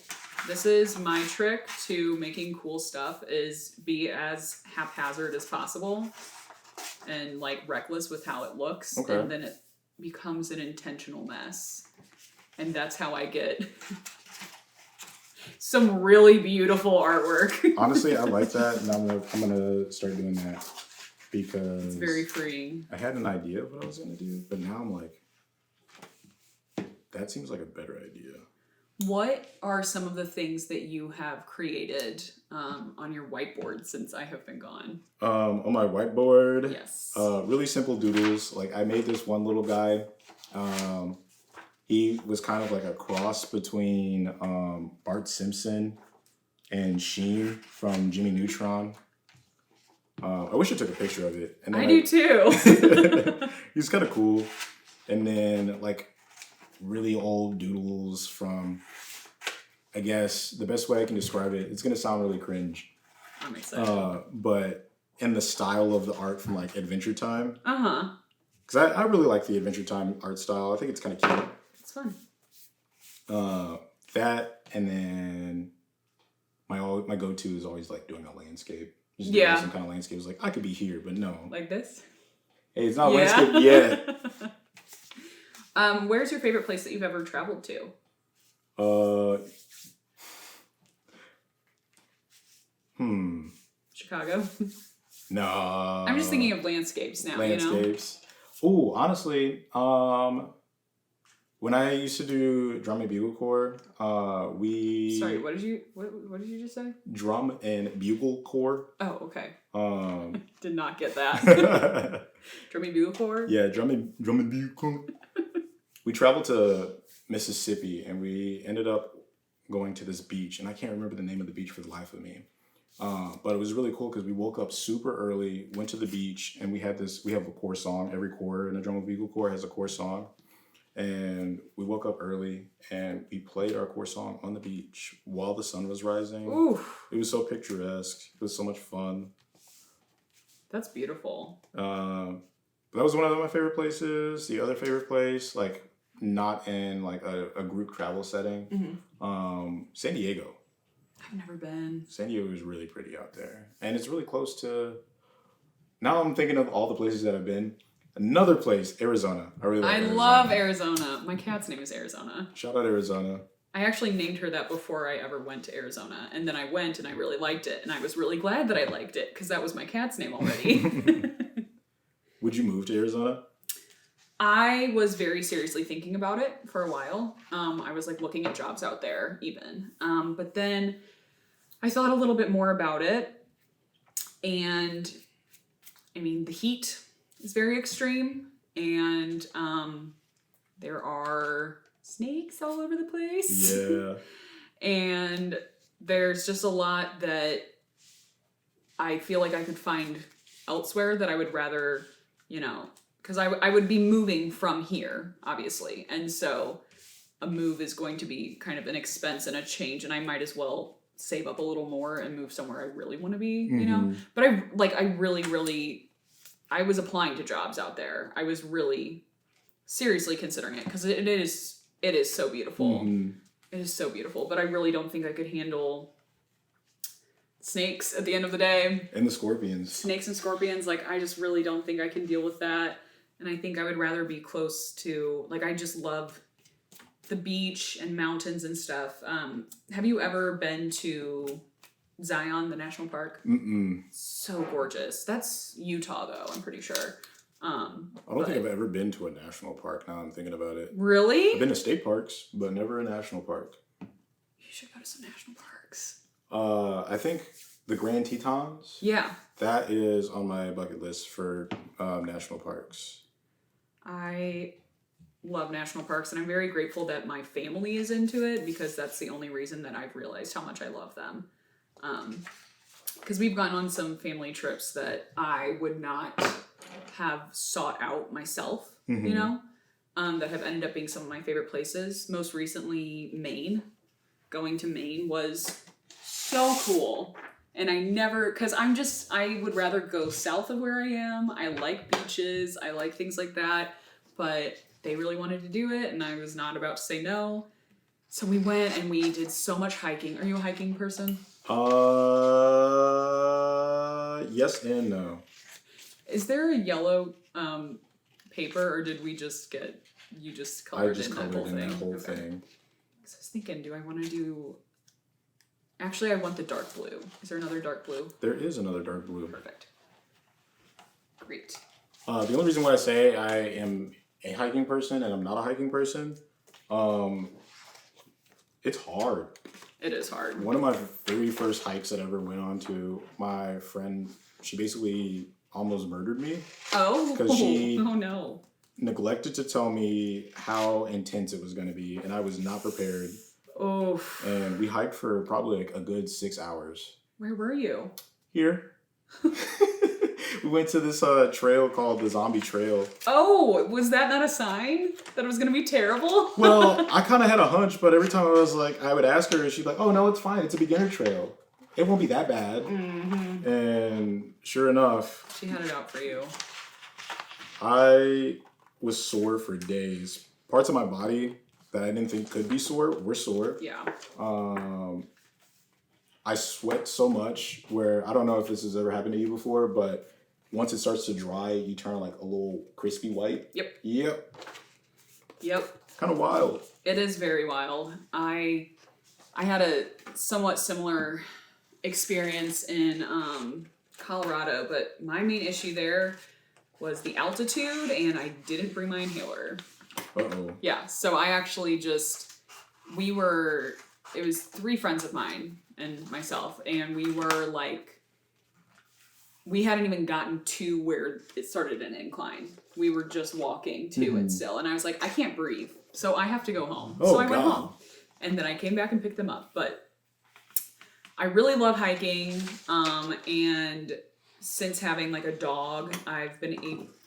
This is my trick to making cool stuff is be as haphazard as possible and like reckless with how it looks. Okay. And then it becomes an intentional mess. And that's how I get some really beautiful artwork. Honestly, I like that, and I'm gonna start doing that because it's very freeing. I had an idea of what I was gonna do, but now I'm like, that seems like a better idea. What are some of the things that you have created on your whiteboard since I have been gone? On my whiteboard, yes, really simple doodles. Like I made this one little guy. He was kind of like a cross between Bart Simpson and Sheen from Jimmy Neutron. I wish I took a picture of it. And then I do too. He's kind of cool. And then like really old doodles from, I guess the best way I can describe it, it's going to sound really cringe. I'm excited. But in the style of the art from like Adventure Time. Uh-huh. Because I really like the Adventure Time art style. I think it's kind of cute. It's fun. That and then my go-to is always like doing a landscape. Just doing some kind of landscape. It's like I could be here, but no. Like this? Hey, it's not a landscape yet. Where's your favorite place that you've ever traveled to? Chicago. No. I'm just thinking of landscapes now, Landscapes. Ooh, honestly, when I used to do drum and bugle corps, we... Sorry, what did you just say? Drum and bugle corps. Oh, okay. Um, Did not get that. Drum and bugle corps? Yeah, drum and bugle corps. We traveled to Mississippi and we ended up going to this beach, and I can't remember the name of the beach for the life of me. But it was really cool because we woke up super early, went to the beach, and we have a corps song. Every corps in the drum and bugle corps has a corps song. And we woke up early and we played our corps song on the beach while the sun was rising. Ooh. It was so picturesque. It was so much fun. That's beautiful. That was one of my favorite places. The other favorite place, like not in like a group travel setting, San Diego. I've never been. San Diego is really pretty out there. And it's really close to... Now I'm thinking of all the places that I've been. Another place, Arizona. I really like Arizona. Love Arizona. My cat's name is Arizona. Shout out Arizona. I actually named her that before I ever went to Arizona. And then I went and I really liked it. And I was really glad that I liked it because that was my cat's name already. Would you move to Arizona? I was very seriously thinking about it for a while. I was like looking at jobs out there even. But then I thought a little bit more about it. And I mean, the heat is very extreme, and there are snakes all over the place. Yeah. And there's just a lot that I feel like I could find elsewhere that I would rather, because I would be moving from here, obviously. And so a move is going to be kind of an expense and a change, and I might as well save up a little more and move somewhere I really want to be, But I was applying to jobs out there. I was really seriously considering it because it is so beautiful. It is so beautiful, but I really don't think I could handle snakes at the end of the day. And the scorpions. Snakes and scorpions, I just really don't think I can deal with that. And I think I would rather be close to, I just love the beach and mountains and stuff. Have you ever been to Zion, the national park? Mm-mm. So gorgeous. That's Utah, though, I'm pretty sure. I don't think I've ever been to a national park now I'm thinking about it. Really? I've been to state parks, but never a national park. You should go to some national parks. I think the Grand Tetons. Yeah. That is on my bucket list for national parks. I love national parks, and I'm very grateful that my family is into it because that's the only reason that I've realized how much I love them. Because we've gone on some family trips that I would not have sought out myself, that have ended up being some of my favorite places. Most recently, Maine. Going to Maine was so cool. And I would rather go south of where I am. I like beaches. I like things like that. But they really wanted to do it, and I was not about to say no. So we went and we did so much hiking. Are you a hiking person? Yes and no. Is there a yellow paper, or did we just you just colored in that whole thing? That whole thing. So I was thinking, do I want to do... Actually, I want the dark blue. Is there another dark blue? There is another dark blue. Perfect. Great. The only reason why I say I am a hiking person and I'm not a hiking person, it's hard. It is hard. One of my very first hikes that I ever went on to, my friend, she basically almost murdered me. Oh, because she no. neglected to tell me how intense it was going to be, and I was not prepared. Oh. And we hiked for probably a good 6 hours. Where were you? Here. We went to this trail called the Zombie Trail. Oh, was that not a sign that it was going to be terrible? Well, I kind of had a hunch, but every time I would ask her, and she'd be like, oh, no, it's fine. It's a beginner trail. It won't be that bad. Mm-hmm. And sure enough. She had it out for you. I was sore for days. Parts of my body that I didn't think could be sore were sore. Yeah. I sweat so much where, I don't know if this has ever happened to you before, but once it starts to dry, you turn a little crispy white. Yep. Kind of wild. It is very wild. I had a somewhat similar experience in Colorado, but my main issue there was the altitude, and I didn't bring my inhaler. Uh-oh. Yeah, so I actually it was 3 friends of mine and myself, and we hadn't even gotten to where it started an incline. We were just walking to it still, and I was like, I can't breathe, so I have to go home. So I went home, and then I came back and picked them up, but I really love hiking, and since having like a dog,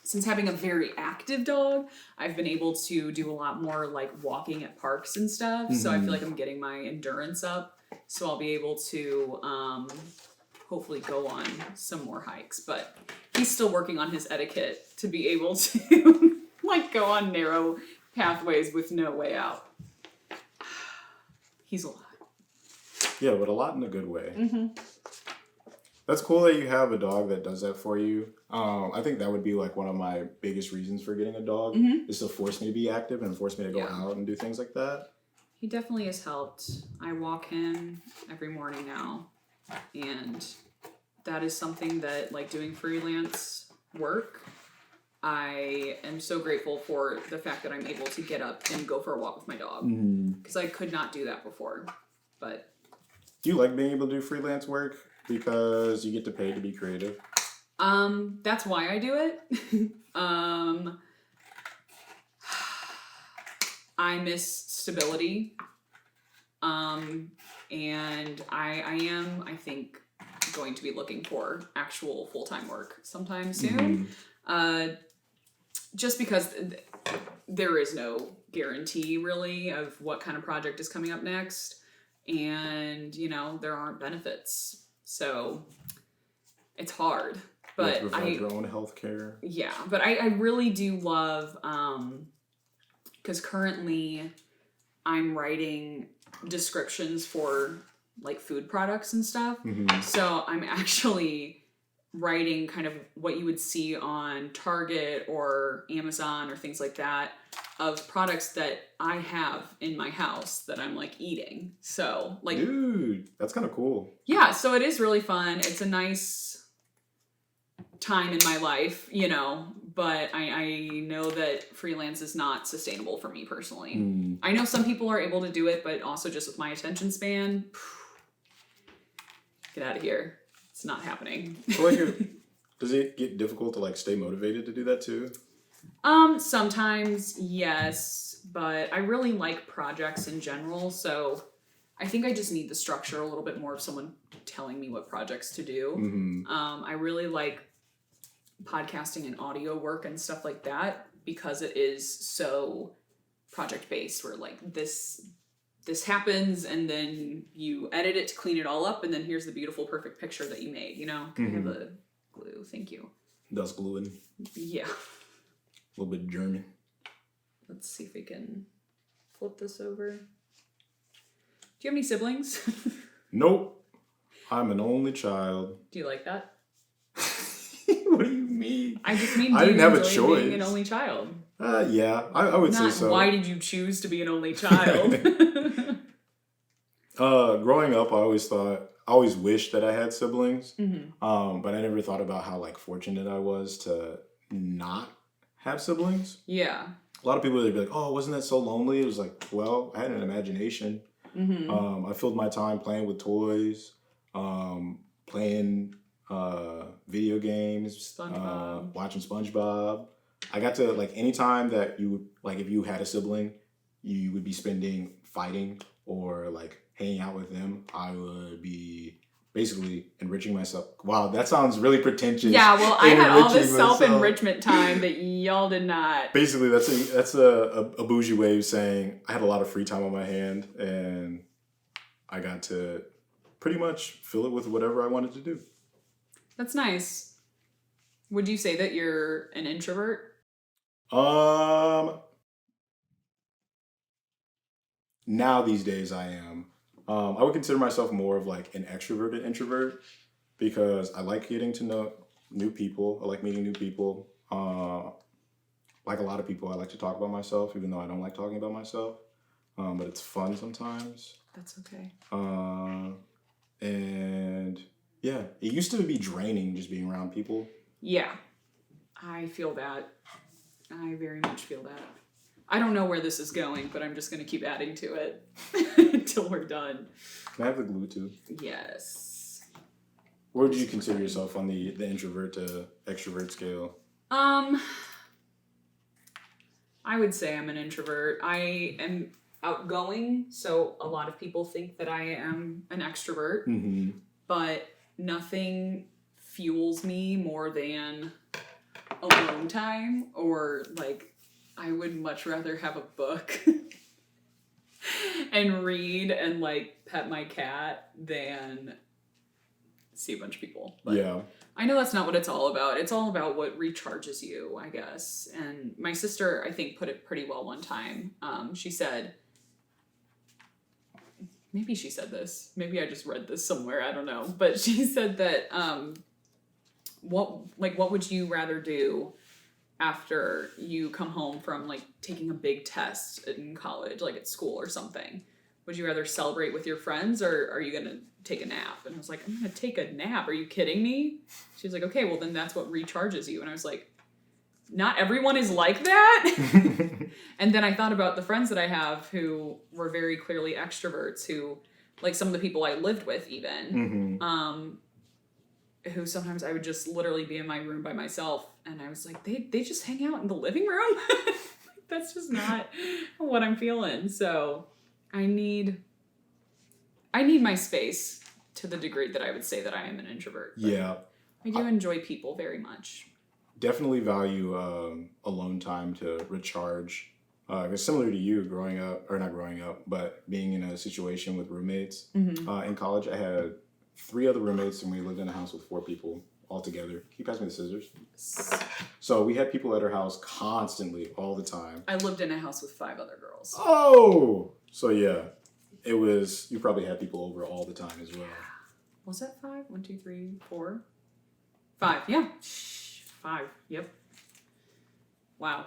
since having a very active dog, I've been able to do a lot more like walking at parks and stuff. So I feel like I'm getting my endurance up. So I'll be able to hopefully go on some more hikes. But he's still working on his etiquette to be able to like go on narrow pathways with no way out. He's a lot. Yeah, but a lot in a good way. That's cool that you have a dog that does that for you. I think that would be like one of my biggest reasons for getting a dog is to force me to be active and force me to go out and do things like that. He definitely has helped. I walk him every morning now, and that is something that, like, doing freelance work, I am so grateful for the fact that I'm able to get up and go for a walk with my dog, because I could not do that before. But do you like being able to do freelance work because you get to pay to be creative? That's why I do it. I miss stability. And I am, I think, going to be looking for actual full-time work sometime soon. Just because there is no guarantee really of what kind of project is coming up next. And, you know, there aren't benefits. So it's hard. But you have to provide your own health care. Yeah, but I really do love, because currently I'm writing descriptions for like food products and stuff. So I'm actually writing kind of what you would see on Target or Amazon or things like that of products that I have in my house that I'm like eating. So like, dude, that's kind of cool. Yeah, so it is really fun. It's a nice time in my life, you know, but I know that freelance is not sustainable for me personally. I know some people are able to do it, but also just with my attention span, get out of here. It's not happening. So like does it get difficult to like stay motivated to do that too? Sometimes yes, but I really like projects in general, so I think I just need the structure a little bit more of someone telling me what projects to do. I really like podcasting and audio work and stuff like that because it is so project based, where like this happens and then you edit it to clean it all up and then here's the beautiful perfect picture that you made, you know. Can I have a glue? Thank you. Does gluing. Yeah. A little bit German. Let's see if we can flip this over. Do you have any siblings? Nope. I'm an only child. Do you like that? What do you mean? I just mean, I didn't have a enjoy choice. being an only child? Yeah, I would say so. Why did you choose to be an only child? Growing up, I always wished that I had siblings. But I never thought about how like fortunate I was to not have siblings. Yeah. A lot of people would be like, "Oh, wasn't that so lonely?" It was like, well, I had an imagination. I filled my time playing with toys, playing video games, watching SpongeBob. I got to like anytime that you like if you had a sibling, you would be spending fighting or like hanging out with them. I would be basically enriching myself. Wow, that sounds really pretentious. Yeah, well, I had all this myself. self-enrichment time that y'all did not. Basically, that's a bougie way of saying I had a lot of free time on my hand and I got to pretty much fill it with whatever I wanted to do. That's nice. Would you say that you're an introvert? Now these days I am. I would consider myself more of like an extroverted introvert because I like getting to know new people. I like meeting new people. Like a lot of people, I like to talk about myself, even though I don't like talking about myself. But it's fun sometimes. That's okay. And yeah, it used to be draining just being around people. Yeah, I feel that. I very much feel that. I don't know where this is going, but I'm just going to keep adding to it until we're done. Can I have the glue too? Yes. Where would you consider yourself on the introvert to extrovert scale? I would say I'm an introvert. I am outgoing, so a lot of people think that I am an extrovert, but nothing fuels me more than alone time, or like I would much rather have a book and read and like pet my cat than see a bunch of people. But Yeah. I know that's not what it's all about. It's all about what recharges you, I guess. And my sister, I think, put it pretty well one time. She said, maybe she said this. Maybe I just read this somewhere. I don't know. But she said that what would you rather do after you come home from like taking a big test in college, like at school or something? Would you rather celebrate with your friends, or are you gonna take a nap? And I was like, I'm gonna take a nap. Are you kidding me? She was like, okay, well then that's what recharges you. And I was like, not everyone is like that. And then I thought about the friends that I have who were very clearly extroverts, who, like some of the people I lived with even, who sometimes I would just literally be in my room by myself, and I was like, they just hang out in the living room? That's just not what I'm feeling. So I need my space to the degree that I would say that I am an introvert. Yeah. I do enjoy people very much. Definitely value alone time to recharge. It's similar to you not growing up, but being in a situation with roommates. In college, I had 3 other roommates, and we lived in a house with 4 people all together. Can you pass me the scissors? So we had people at our house constantly, all the time. I lived in a house with 5 other girls. Oh! So yeah, you probably had people over all the time as well. Was that 5? 1, 2, 3, 4? 5, yeah. 5, yep. Wow.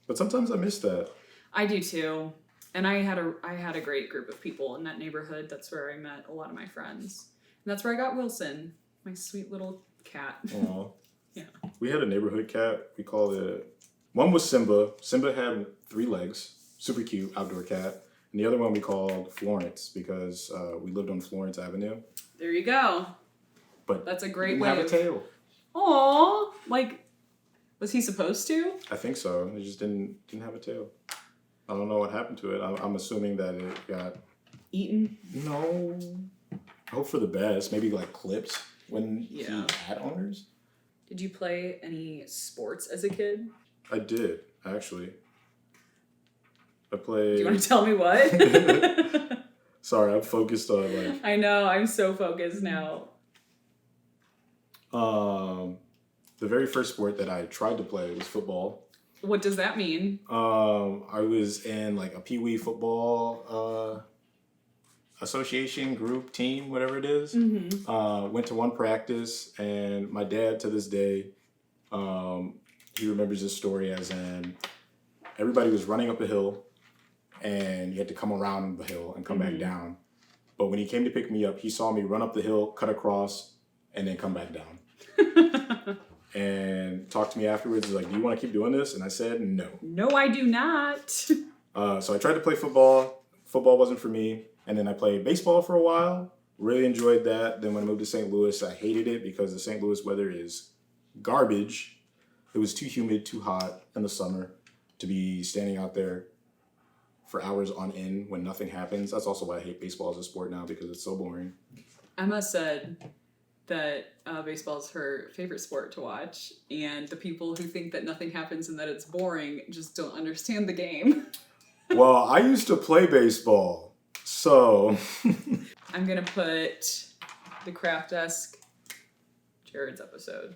But sometimes I miss that. I do too. And I had a great group of people in that neighborhood. That's where I met a lot of my friends. And that's where I got Wilson, my sweet little cat. Aw. Yeah. We had a neighborhood cat. We called it... One was Simba. Simba had 3 legs. Super cute outdoor cat. And the other one we called Florence because we lived on Florence Avenue. There you go. But that's a great way. way. Have a tail. Aww. Like, was he supposed to? I think so. It just didn't have a tail. I don't know what happened to it. I'm assuming that it got eaten. No. I hope for the best. Maybe like clipped when he had owners. Did you play any sports as a kid? I did, actually. I played... Do you want to tell me what? Sorry, I'm focused on like... I know, I'm so focused now. The very first sport that I tried to play was football. What does that mean? I was in like a Pee Wee football association, group, team, whatever it is. Went to one practice, and my dad to this day, he remembers this story as in everybody was running up a hill, and you had to come around the hill and come back down. But when he came to pick me up, he saw me run up the hill, cut across, and then come back down. And talked to me afterwards. He's like, do you want to keep doing this? And I said, no. No, I do not. So I tried to play football. Football wasn't for me. And then I played baseball for a while. Really enjoyed that. Then when I moved to St. Louis, I hated it because the St. Louis weather is garbage. It was too humid, too hot in the summer to be standing out there for hours on end when nothing happens. That's also why I hate baseball as a sport now, because it's so boring. Emma said that baseball is her favorite sport to watch, and the people who think that nothing happens and that it's boring just don't understand the game. Well, I used to play baseball, so... I'm going to put the Craft Desk Jared's episode.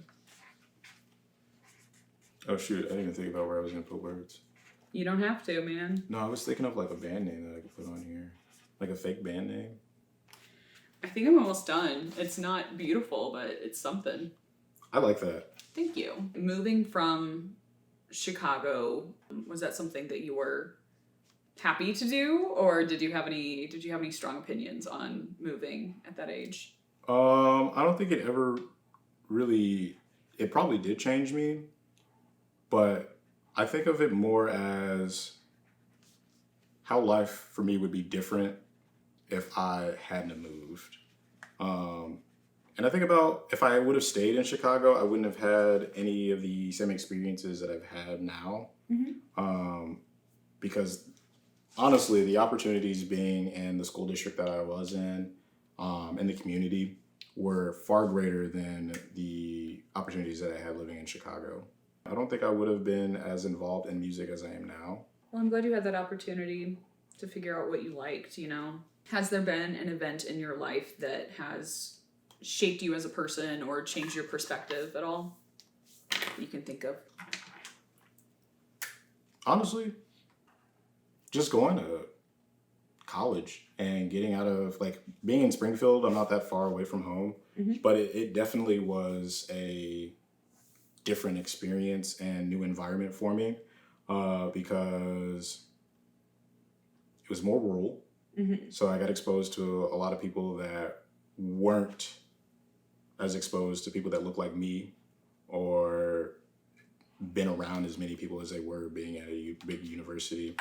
Oh, shoot. I didn't even think about where I was going to put words. You don't have to, man. No, I was thinking of like a band name that I could put on here. Like a fake band name. I think I'm almost done. It's not beautiful, but it's something. I like that. Thank you. Moving from Chicago, was that something that you were happy to do, or did you have any strong opinions on moving at that age? I don't think it ever really. It probably did change me, but I think of it more as how life for me would be different if I hadn't moved. And I think about if I would have stayed in Chicago, I wouldn't have had any of the same experiences that I've had now. Because honestly, the opportunities being in the school district that I was in the community were far greater than the opportunities that I had living in Chicago. I don't think I would have been as involved in music as I am now. Well, I'm glad you had that opportunity to figure out what you liked, Has there been an event in your life that has shaped you as a person or changed your perspective at all you can think of? Honestly, just going to college and getting out of, being in Springfield, I'm not that far away from home, but it definitely was a different experience and new environment for me because it was more rural. So I got exposed to a lot of people that weren't as exposed to people that look like me or been around as many people as they were being at a big university.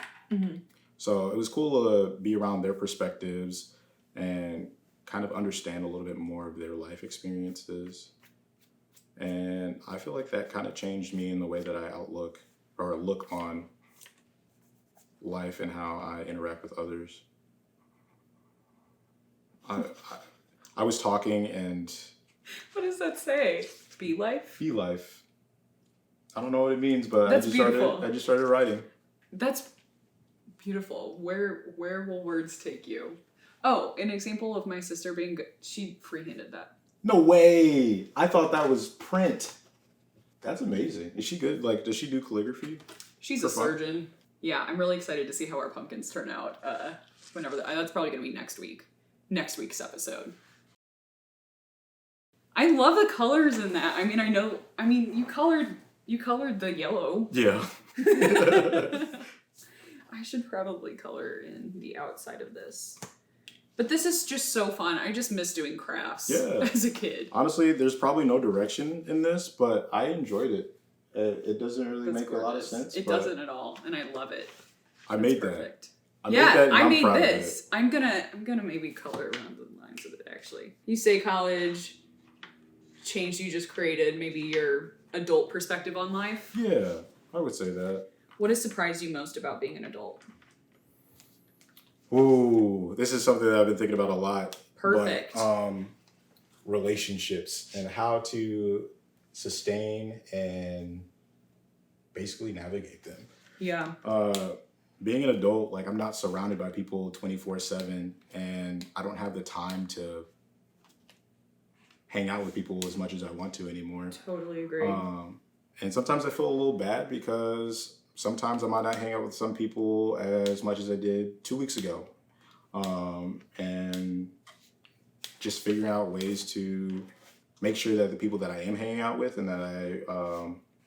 So it was cool to be around their perspectives and kind of understand a little bit more of their life experiences. And I feel like that kind of changed me in the way that I look on life and how I interact with others. I was talking and... What does that say? Be life? Be life. I don't know what it means, but That's I beautiful. just started writing. That's beautiful. Where will words take you? Oh, an example of my sister being good. She freehanded that. No way! I thought that was print. That's amazing. Is she good? Does she do calligraphy? She's a surgeon. Yeah, I'm really excited to see how our pumpkins turn out. That's probably going to be next week. Next week's episode. I love the colors in that. You colored the yellow. Yeah. I should probably color in the outside of this. But this is just so fun. I just miss doing crafts as a kid. Honestly, there's probably no direction in this, but I enjoyed it. It doesn't really make a lot of sense. It doesn't at all, and I love it. I made perfect. that. I made this. I'm gonna maybe color around the lines of it. Actually, you say college changed. You just created maybe your adult perspective on life. Yeah, I would say that. What has surprised you most about being an adult? Ooh, this is something that I've been thinking about a lot. Perfect. But, relationships and how to sustain and basically navigate them. Yeah. Being an adult, I'm not surrounded by people 24/7, and I don't have the time to hang out with people as much as I want to anymore. Totally agree. And sometimes I feel a little bad because sometimes I might not hang out with some people as much as I did 2 weeks ago. And just figuring out ways to make sure that the people that I am hanging out with and that I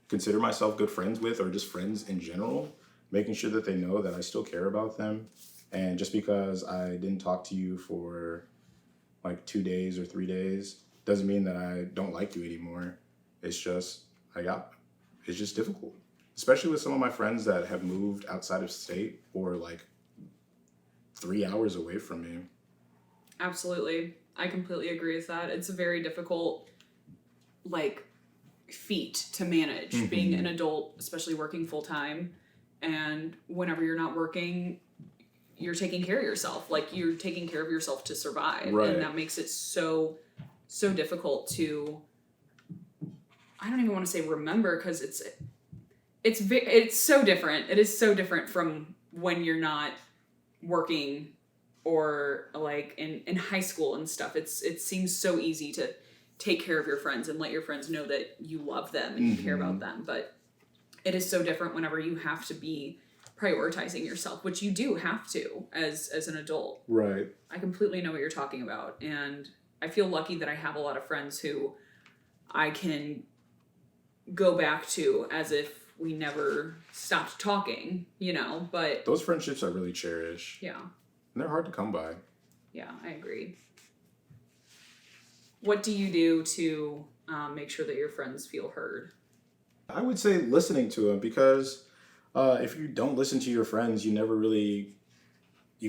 consider myself good friends with, or just friends in general, making sure that they know that I still care about them. And just because I didn't talk to you for 2 days or 3 days doesn't mean that I don't like you anymore. It's just, it's just difficult. Especially with some of my friends that have moved outside of state or 3 hours away from me. Absolutely. I completely agree with that. It's a very difficult, feat to manage being an adult, especially working full time. And whenever you're not working, you're taking care of yourself. You're taking care of yourself to survive. Right. And that makes it so difficult to, I don't even want to say remember, because it's so different. It is so different from when you're not working or in high school and stuff. It seems so easy to take care of your friends and let your friends know that you love them and you care about them. But it is so different whenever you have to be prioritizing yourself, which you do have to as an adult. Right. I completely know what you're talking about. And I feel lucky that I have a lot of friends who I can go back to as if we never stopped talking, but Those friendships I really cherish. yeah. And they're hard to come by. Yeah, I agree. What do you do to make sure that your friends feel heard? I would say listening to them, because if you don't listen to your friends, you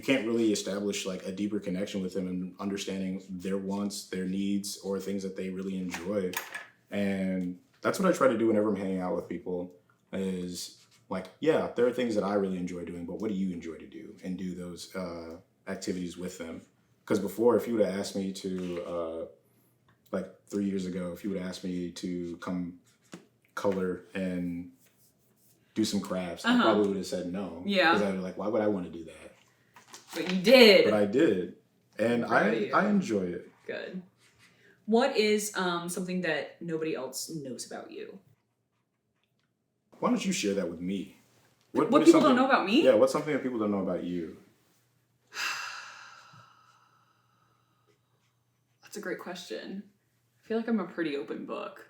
can't really establish like a deeper connection with them and understanding their wants, their needs, or things that they really enjoy. And that's what I try to do whenever I'm hanging out with people is like, yeah, there are things that I really enjoy doing, but what do you enjoy to do? And do those activities with them. Because before, if you would have asked me to, like 3 years ago, if you would have asked me to come color and do some crafts, I probably would have said no. Yeah. Because I was like, why would I want to do that? But you did. But I did. And I enjoy it. Good. What is something that nobody else knows about you? Why don't you share that with me? What people don't know about me? Yeah, what's something that people don't know about you? That's a great question. I feel like I'm a pretty open book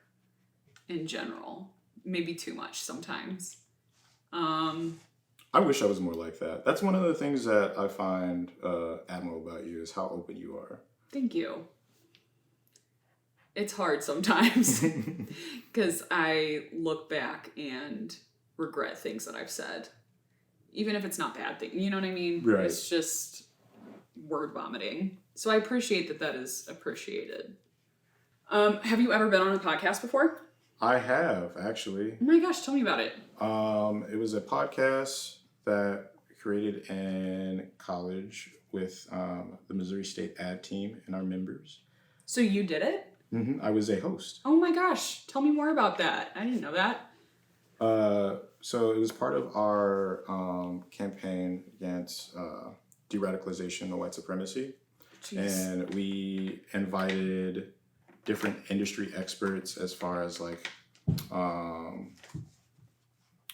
in general. Maybe too much sometimes. I wish I was more like that. That's one of the things that I find admirable about you is how open you are. Thank you. It's hard sometimes because I look back and regret things that I've said. Even if it's not bad things, you know what I mean? Right. It's just word vomiting. So I appreciate that is appreciated. Have you ever been on a podcast before? I have, actually. Oh my gosh, tell me about it. It was a podcast that I created in college with the Missouri State ad team and our members. So you did it? I was a host. Oh my gosh, tell me more about that. I didn't know that. So it was part of our campaign against de-radicalization and white supremacy. Jeez. And we invited different industry experts as far as like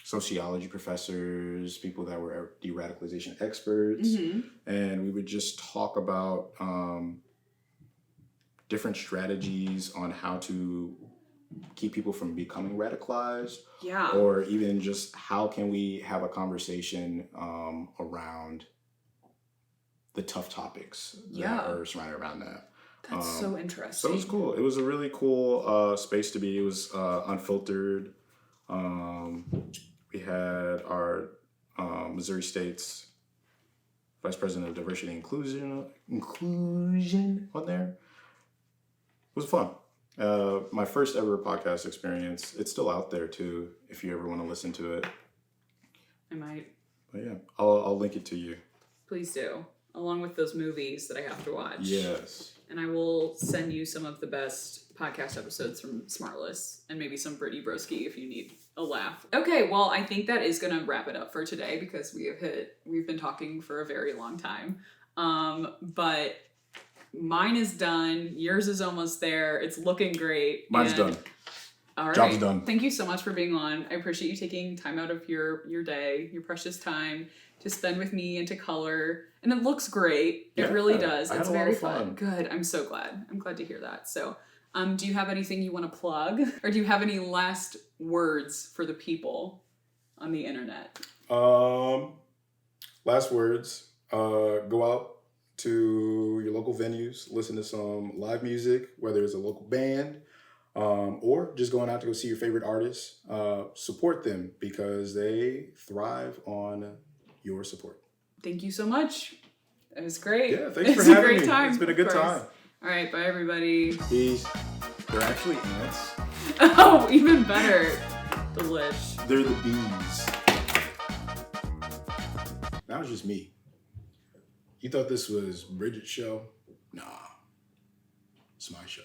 sociology professors, people that were de-radicalization experts, and we would just talk about different strategies on how to keep people from becoming radicalized. Yeah. Or even just how can we have a conversation around the tough topics that are surrounded around that. That's so interesting. So it was cool. It was a really cool space to be. It was unfiltered. We had our Missouri State's Vice President of Diversity and Inclusion on there. It was fun. My first ever podcast experience. It's still out there too, if you ever want to listen to it. I might. But yeah, I'll link it to you. Please do. Along with those movies that I have to watch. Yes. And I will send you some of the best podcast episodes from Smartless and maybe some Brittany Broski if you need a laugh. Okay, well, I think that is going to wrap it up for today because we've been talking for a very long time. But mine is done. Yours is almost there. It's looking great. Mine's done. All right. Job's done. Thank you so much for being on. I appreciate you taking time out of your day, your precious time to spend with me and to color. And it looks great. It really does. It's very fun. Good. I'm so glad. I'm glad to hear that. So, do you have anything you want to plug? Or do you have any last words for the people on the internet? Last words. Go out to your local venues, listen to some live music, whether it's a local band, or just going out to go see your favorite artists. Support them because they thrive on your support. Thank you so much. It was great. Yeah, thanks for having me. It's a great time. It's been a good time. All right, bye everybody. Peace. They're actually ants. Oh, even better. Delish. They're the bees. That was just me. You thought this was Bridget's show? Nah. It's my show.